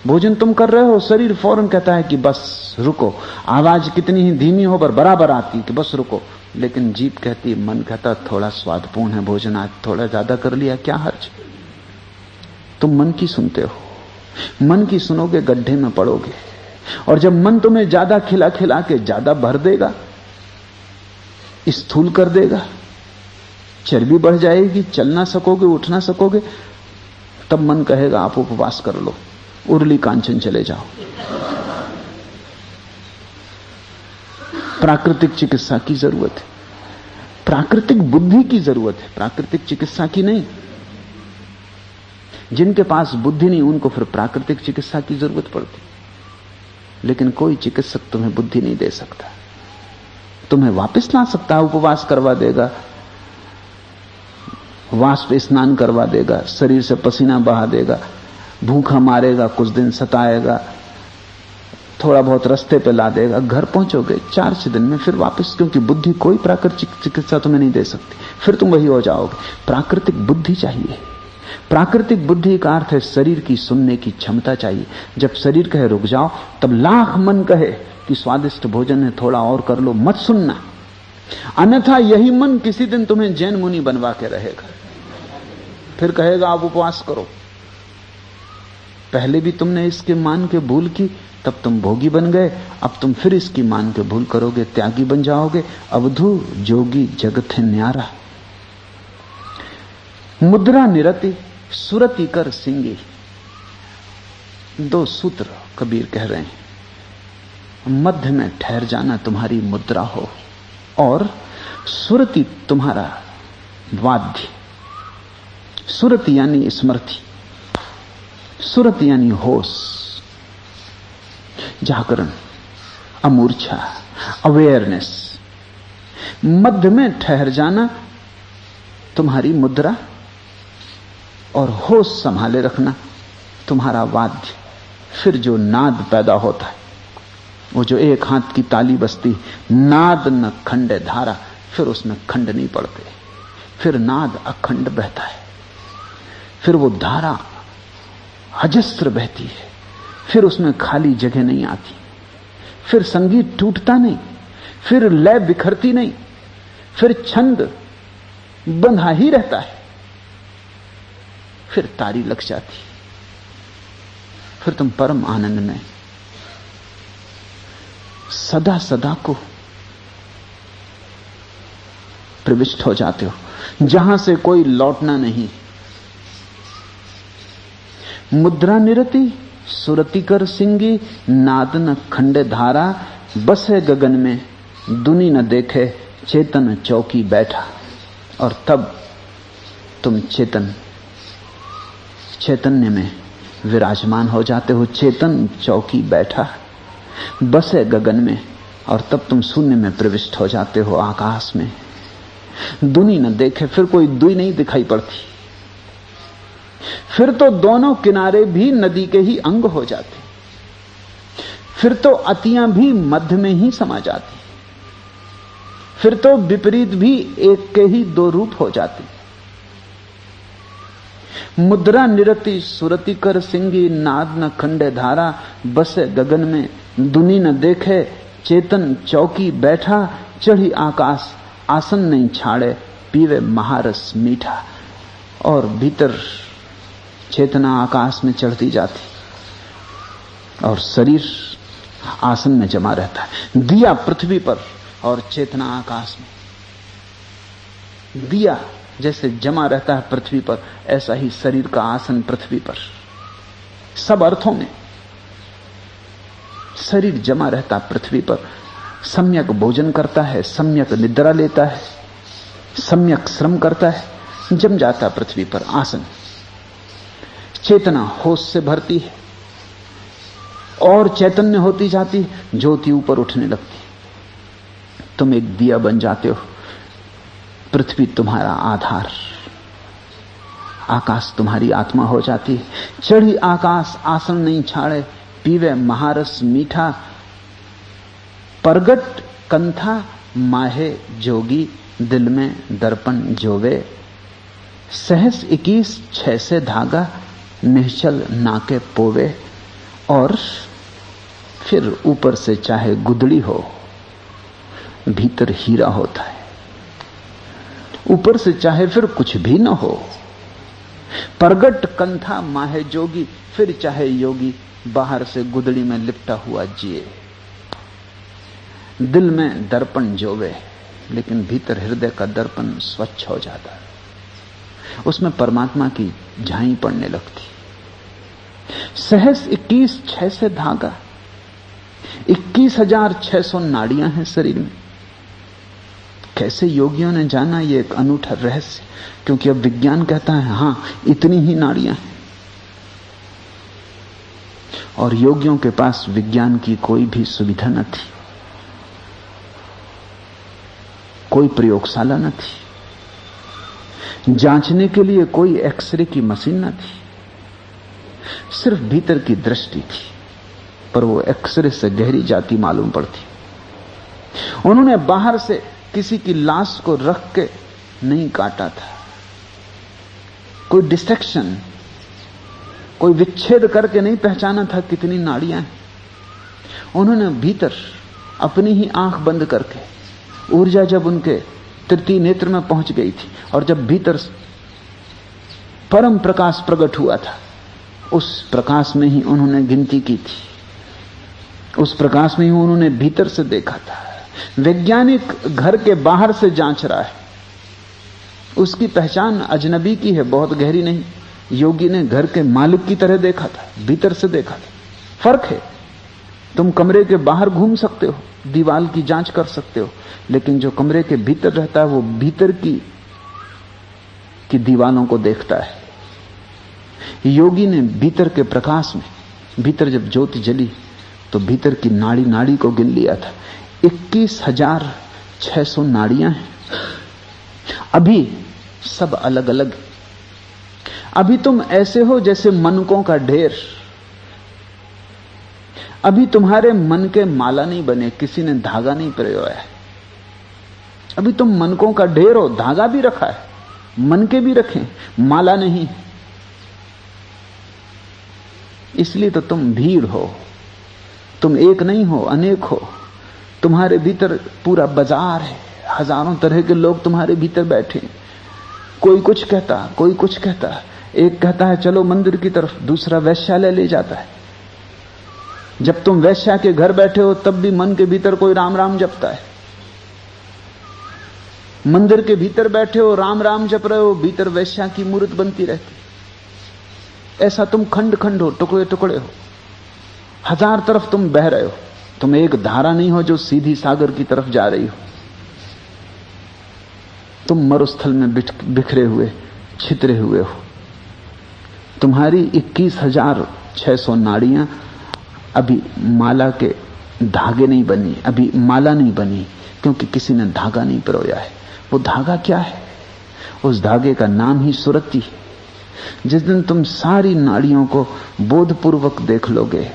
भोजन तुम कर रहे हो, शरीर फौरन कहता है कि बस रुको। आवाज कितनी ही धीमी हो पर बराबर आती कि बस रुको। लेकिन जीभ कहती है, मन कहता थोड़ा स्वादपूर्ण है भोजन, आज थोड़ा ज्यादा कर लिया, क्या हर्ज। तुम मन की सुनते हो। मन की सुनोगे, गड्ढे में पड़ोगे। और जब मन तुम्हें ज्यादा खिला खिला के ज्यादा भर देगा, स्थूल कर देगा, चर्बी बढ़ जाएगी, चल ना सकोगे, उठ ना सकोगे, तब मन कहेगा आप उपवास कर लो, उर्ली कांचन चले जाओ। प्राकृतिक चिकित्सा की जरूरत है, प्राकृतिक बुद्धि की जरूरत है, प्राकृतिक चिकित्सा की नहीं। जिनके पास बुद्धि नहीं, उनको फिर प्राकृतिक चिकित्सा की जरूरत पड़ती। लेकिन कोई चिकित्सक तुम्हें बुद्धि नहीं दे सकता। तुम्हें वापस ला सकता है, उपवास करवा देगा, वाष्प स्नान करवा देगा, शरीर से पसीना बहा देगा, भूखा मारेगा, कुछ दिन सताएगा, थोड़ा बहुत रास्ते पे ला देगा, घर पहुंचोगे 4 दिन में फिर वापस। क्योंकि बुद्धि कोई प्राकृतिक चिकित्सा तुम्हें नहीं दे सकती, फिर तुम वही हो जाओगे। प्राकृतिक बुद्धि चाहिए। प्राकृतिक बुद्धि का अर्थ है शरीर की सुनने की क्षमता चाहिए। जब शरीर कहे रुक जाओ, तब लाख मन कहे कि स्वादिष्ट भोजन है, थोड़ा और कर लो, मत सुनना। अन्यथा यही मन किसी दिन तुम्हें जैन मुनि बनवा के रहेगा, फिर कहेगा आप उपवास करो। पहले भी तुमने इसके मान के भूल की, तब तुम भोगी बन गए। अब तुम फिर इसकी मान के भूल करोगे, त्यागी बन जाओगे। अवधू जोगी जगत है न्यारा, मुद्रा निरति सुरति कर सिंगी। 2 सूत्र कबीर कह रहे हैं। मध्य में ठहर जाना तुम्हारी मुद्रा हो, और सुरति तुम्हारा वाद्य। सुरति यानी स्मृति, सुरति यानी होश, जागरण, अमूर्छा, अवेयरनेस। मध्य में ठहर जाना तुम्हारी मुद्रा, और होश संभाले रखना तुम्हारा वाद्य। फिर जो नाद पैदा होता है, वो जो एक हाथ की ताली बजती, नाद न खंडे धारा, फिर उसमें खंड नहीं पड़ते, फिर नाद अखंड बहता है। फिर वो धारा अजस्त्र बहती है, फिर उसमें खाली जगह नहीं आती, फिर संगीत टूटता नहीं, फिर लय बिखरती नहीं, फिर छंद बंधा ही रहता है, फिर तारी लग जाती, फिर तुम परम आनंद में सदा सदा को प्रविष्ट हो जाते हो, जहां से कोई लौटना नहीं। मुद्रा निरति सुरति कर सिंगी, नाद न खंडे धारा, बसे गगन में दुनी न देखे, चेतन चौकी बैठा। और तब तुम चैतन्य में विराजमान हो जाते हो, चेतन चौकी बैठा, बसे गगन में। और तब तुम शून्य में प्रविष्ट हो जाते हो, आकाश में। दुनी न देखे, फिर कोई दुई नहीं दिखाई पड़ती, फिर तो दोनों किनारे भी नदी के ही अंग हो जाते, फिर तो अतियां भी मध्य में ही समा जाती, फिर तो विपरीत भी एक के ही दो रूप हो जाते। मुद्रा निरति सुरति कर सिंगी, नाद न खंडे धारा, बसे गगन में दुनी न देखे, चेतन चौकी बैठा, चढ़ी आकाश आसन नहीं छाड़े, पीवे महारस मीठा। और भीतर चेतना आकाश में चढ़ती जाती और शरीर आसन में जमा रहता है। दिया पृथ्वी पर और चेतना आकाश में। दिया जैसे जमा रहता है पृथ्वी पर, ऐसा ही शरीर का आसन पृथ्वी पर। सब अर्थों में शरीर जमा रहता पृथ्वी पर, सम्यक भोजन करता है, सम्यक निद्रा लेता है, सम्यक श्रम करता है, जम जाता पृथ्वी पर आसन। चेतना होश से भरती है और चैतन्य होती जाती है, ज्योति ऊपर उठने लगती है। तुम एक दिया बन जाते हो, पृथ्वी तुम्हारा आधार, आकाश तुम्हारी आत्मा हो जाती है। चढ़ी आकाश आसन नहीं छाड़े, पीवे महारस मीठा, परगट कंथा माहे जोगी, दिल में दर्पण जोवे, सहस 21 6 से धागा, निश्चल नाके पोवे। और फिर ऊपर से चाहे गुदड़ी हो, भीतर हीरा होता है। ऊपर से चाहे फिर कुछ भी न हो, परगट कंथा माहे जोगी, फिर चाहे योगी बाहर से गुदड़ी में लिपटा हुआ जिए। दिल में दर्पण जोवे, लेकिन भीतर हृदय का दर्पण स्वच्छ हो जाता है, उसमें परमात्मा की झाई पड़ने लगती। सहस 21 6 से धागा, 21,600 नाड़ियां हैं शरीर में। कैसे योगियों ने जाना ये एक अनूठा रहस्य, क्योंकि अब विज्ञान कहता है हां इतनी ही नाड़ियां हैं। और योगियों के पास विज्ञान की कोई भी सुविधा न थी, कोई प्रयोगशाला न थी, जांचने के लिए कोई एक्सरे की मशीन न थी, सिर्फ भीतर की दृष्टि थी। पर वो एक्सरे से गहरी जाती मालूम पड़ती। उन्होंने बाहर से किसी की लाश को रख के नहीं काटा था, कोई डिस्ट्रैक्शन, कोई विच्छेद करके नहीं पहचाना था कितनी नाड़ियां हैं। उन्होंने भीतर अपनी ही आंख बंद करके, ऊर्जा जब उनके तृतीय नेत्र में पहुंच गई थी और जब भीतर परम प्रकाश प्रकट हुआ था, उस प्रकाश में ही उन्होंने गिनती की थी, उस प्रकाश में ही उन्होंने भीतर से देखा था। वैज्ञानिक घर के बाहर से जांच रहा है, उसकी पहचान अजनबी की है, बहुत गहरी नहीं। योगी ने घर के मालिक की तरह देखा था, भीतर से देखा था। फर्क है, तुम कमरे के बाहर घूम सकते हो, दीवार की जांच कर सकते हो, लेकिन जो कमरे के भीतर रहता है वो भीतर की दीवारों को देखता है। योगी ने भीतर के प्रकाश में, भीतर जब ज्योति जली तो भीतर की नाड़ी नाड़ी को गिन लिया था। 21,600 नाड़ियां हैं। अभी सब अलग अलग। अभी तुम ऐसे हो जैसे मनकों का ढेर। अभी तुम्हारे मन के माला नहीं बने, किसी ने धागा नहीं पिरोया है। अभी तुम मनकों का ढेर हो, धागा भी रखा है, मन के भी रखे, माला नहीं। इसलिए तो तुम भीड़ हो, तुम एक नहीं हो, अनेक हो। तुम्हारे भीतर पूरा बाजार है, हजारों तरह के लोग तुम्हारे भीतर बैठे। कोई कुछ कहता, कोई कुछ कहता। एक कहता है चलो मंदिर की तरफ, दूसरा वैश्यालय ले जाता है। जब तुम वैश्या के घर बैठे हो तब भी मन के भीतर कोई राम राम जपता है। मंदिर के भीतर बैठे हो, राम राम जप रहे हो, भीतर वैश्या की मूर्त बनती रहती। ऐसा तुम खंड खंड हो, टुकड़े टुकड़े हो, हजार तरफ तुम बह रहे हो। तुम एक धारा नहीं हो जो सीधी सागर की तरफ जा रही हो। तुम मरुस्थल में बिखरे हुए, छितरे हुए हो। तुम्हारी 21,600 नाड़ियां अभी माला के धागे नहीं बनी, अभी माला नहीं बनी, क्योंकि किसी ने धागा नहीं पिरोया है। वो धागा क्या है? उस धागे का नाम ही सुरति है। जिस दिन तुम सारी नाड़ियों को बोधपूर्वक देख लोगे,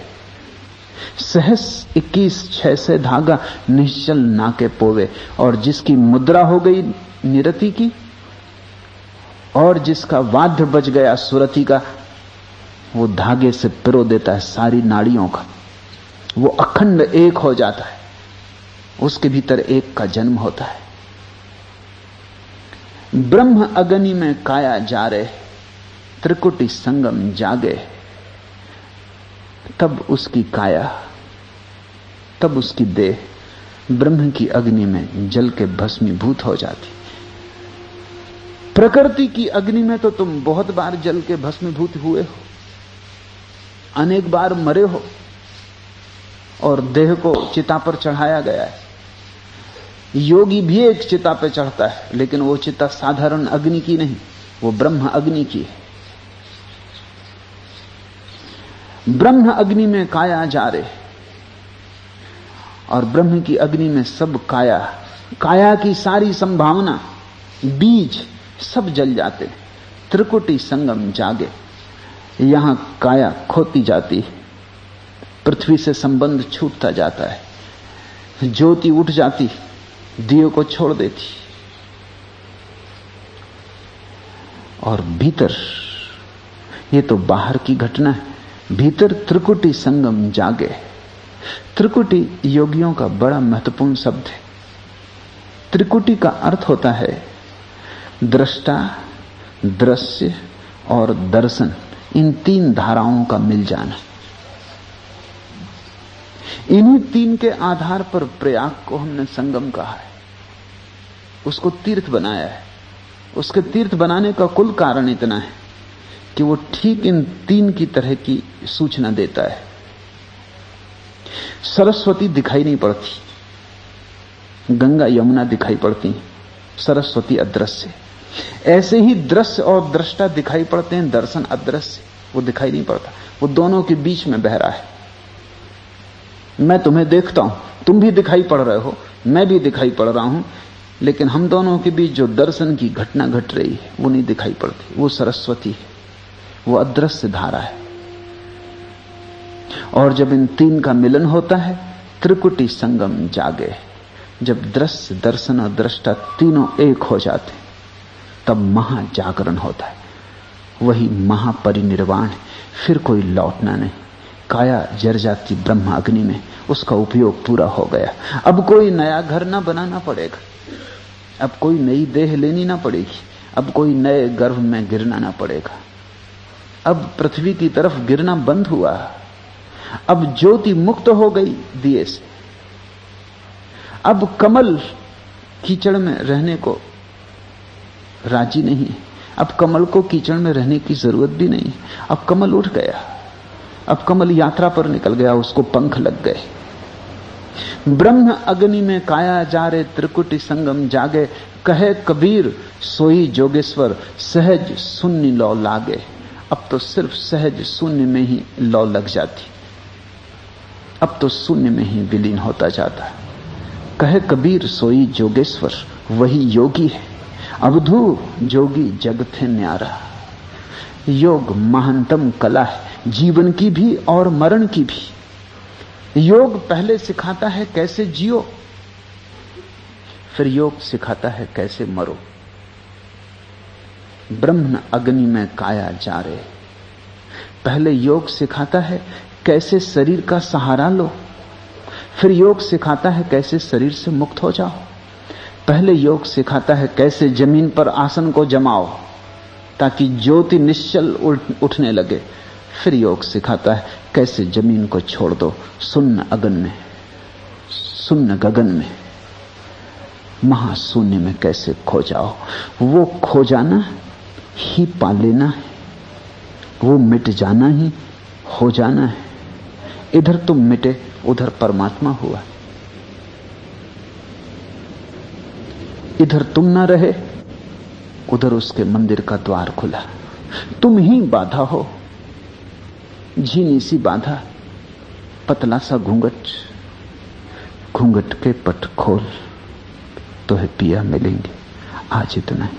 सहस 21,600 से धागा निश्चल नाके पोवे, और जिसकी मुद्रा हो गई निरति की, और जिसका वाद्य बज गया सुरति का, वो धागे से पिरो देता है सारी नाड़ियों का। वो अखंड एक हो जाता है, उसके भीतर एक का जन्म होता है। ब्रह्म अग्नि में काया जा रहे, त्रिकुटी संगम जागे, तब उसकी काया, तब उसकी देह ब्रह्म की अग्नि में जल के भस्मीभूत हो जाती। प्रकृति की अग्नि में तो तुम बहुत बार जल के भस्मीभूत हुए हो, अनेक बार मरे हो, और देह को चिता पर चढ़ाया गया है। योगी भी एक चिता पर चढ़ता है, लेकिन वो चिता साधारण अग्नि की नहीं, वो ब्रह्म अग्नि की है। ब्रह्म अग्नि में काया जा रहे, और ब्रह्म की अग्नि में सब काया, काया की सारी संभावना, बीज सब जल जाते। त्रिकुटी संगम जागे, यहां काया खोती जाती, पृथ्वी से संबंध छूटता जाता है, ज्योति उठ जाती, दिए को छोड़ देती, और भीतर, ये तो बाहर की घटना है, भीतर त्रिकुटी संगम जागे। त्रिकुटी योगियों का बड़ा महत्वपूर्ण शब्द है। त्रिकुटी का अर्थ होता है दृष्टा, दृश्य और दर्शन, इन तीन धाराओं का मिल जाना। इन्हीं तीन के आधार पर प्रयाग को हमने संगम कहा है, उसको तीर्थ बनाया है। उसके तीर्थ बनाने का कुल कारण इतना है कि वो ठीक इन तीन की तरह की सूचना देता है। सरस्वती दिखाई नहीं पड़ती, गंगा यमुना दिखाई पड़ती, सरस्वती अदृश्य। ऐसे ही दृश्य और दृष्टा दिखाई पड़ते हैं, दर्शन अदृश्य, वो दिखाई नहीं पड़ता, वो दोनों के बीच में बह रहा है। मैं तुम्हें देखता हूं, तुम भी दिखाई पड़ रहे हो, मैं भी दिखाई पड़ रहा हूं, लेकिन हम दोनों के बीच जो दर्शन की घटना घट रही है वो नहीं दिखाई पड़ती। वो सरस्वती है, वो अदृश्य धारा है। और जब इन तीन का मिलन होता है, त्रिकुटी संगम जागे, जब दृश्य, दर्शन और दृष्टा तीनों एक हो जाते, तब महाजागरण होता है। वही महापरिनिर्वाण है, फिर कोई लौटना नहीं। काया जर जाती ब्रह्म अग्नि में, उसका उपयोग पूरा हो गया। अब कोई नया घर ना बनाना पड़ेगा, अब कोई नई देह लेनी ना पड़ेगी, अब कोई नए गर्भ में गिरना ना पड़ेगा। अब पृथ्वी की तरफ गिरना बंद हुआ, अब ज्योति मुक्त हो गई दिए से। अब कमल कीचड़ में रहने को राजी नहीं है, अब कमल को कीचड़ में रहने की जरूरत भी नहीं। अब कमल उठ गया, अब कमल यात्रा पर निकल गया, उसको पंख लग गए। ब्रह्म अग्नि में काया जा रे, त्रिकुटी संगम जागे, कहे कबीर सोई जोगेश्वर, सहज शून्य लौ लागे। अब तो सिर्फ सहज शून्य में ही लौ लग जाती, अब तो शून्य में ही विलीन होता जाता है। कहे कबीर सोई जोगेश्वर, वही योगी है। अवधू जोगी जगत है न्यारा। योग महानतम कला है, जीवन की भी और मरण की भी। योग पहले सिखाता है कैसे जियो, फिर योग सिखाता है कैसे मरो। ब्रह्म अग्नि में काया जा रे, पहले योग सिखाता है कैसे शरीर का सहारा लो, फिर योग सिखाता है कैसे शरीर से मुक्त हो जाओ। पहले योग सिखाता है कैसे जमीन पर आसन को जमाओ ताकि ज्योति निश्चल उठने लगे, फिर योग सिखाता है कैसे जमीन को छोड़ दो, शून्य अगन में, शून्य गगन में, महाशून्य में कैसे खो जाओ। वो खो जाना ही पा लेना है, वो मिट जाना ही हो जाना है। इधर तुम मिटे, उधर परमात्मा हुआ। इधर तुम ना रहे, उधर उसके मंदिर का द्वार खुला। तुम ही बाधा हो, झीनी सी बाधा, पतला सा घूंघट, घूंघट के पट खोल तो है पिया मिलेंगे। आज इतना ही।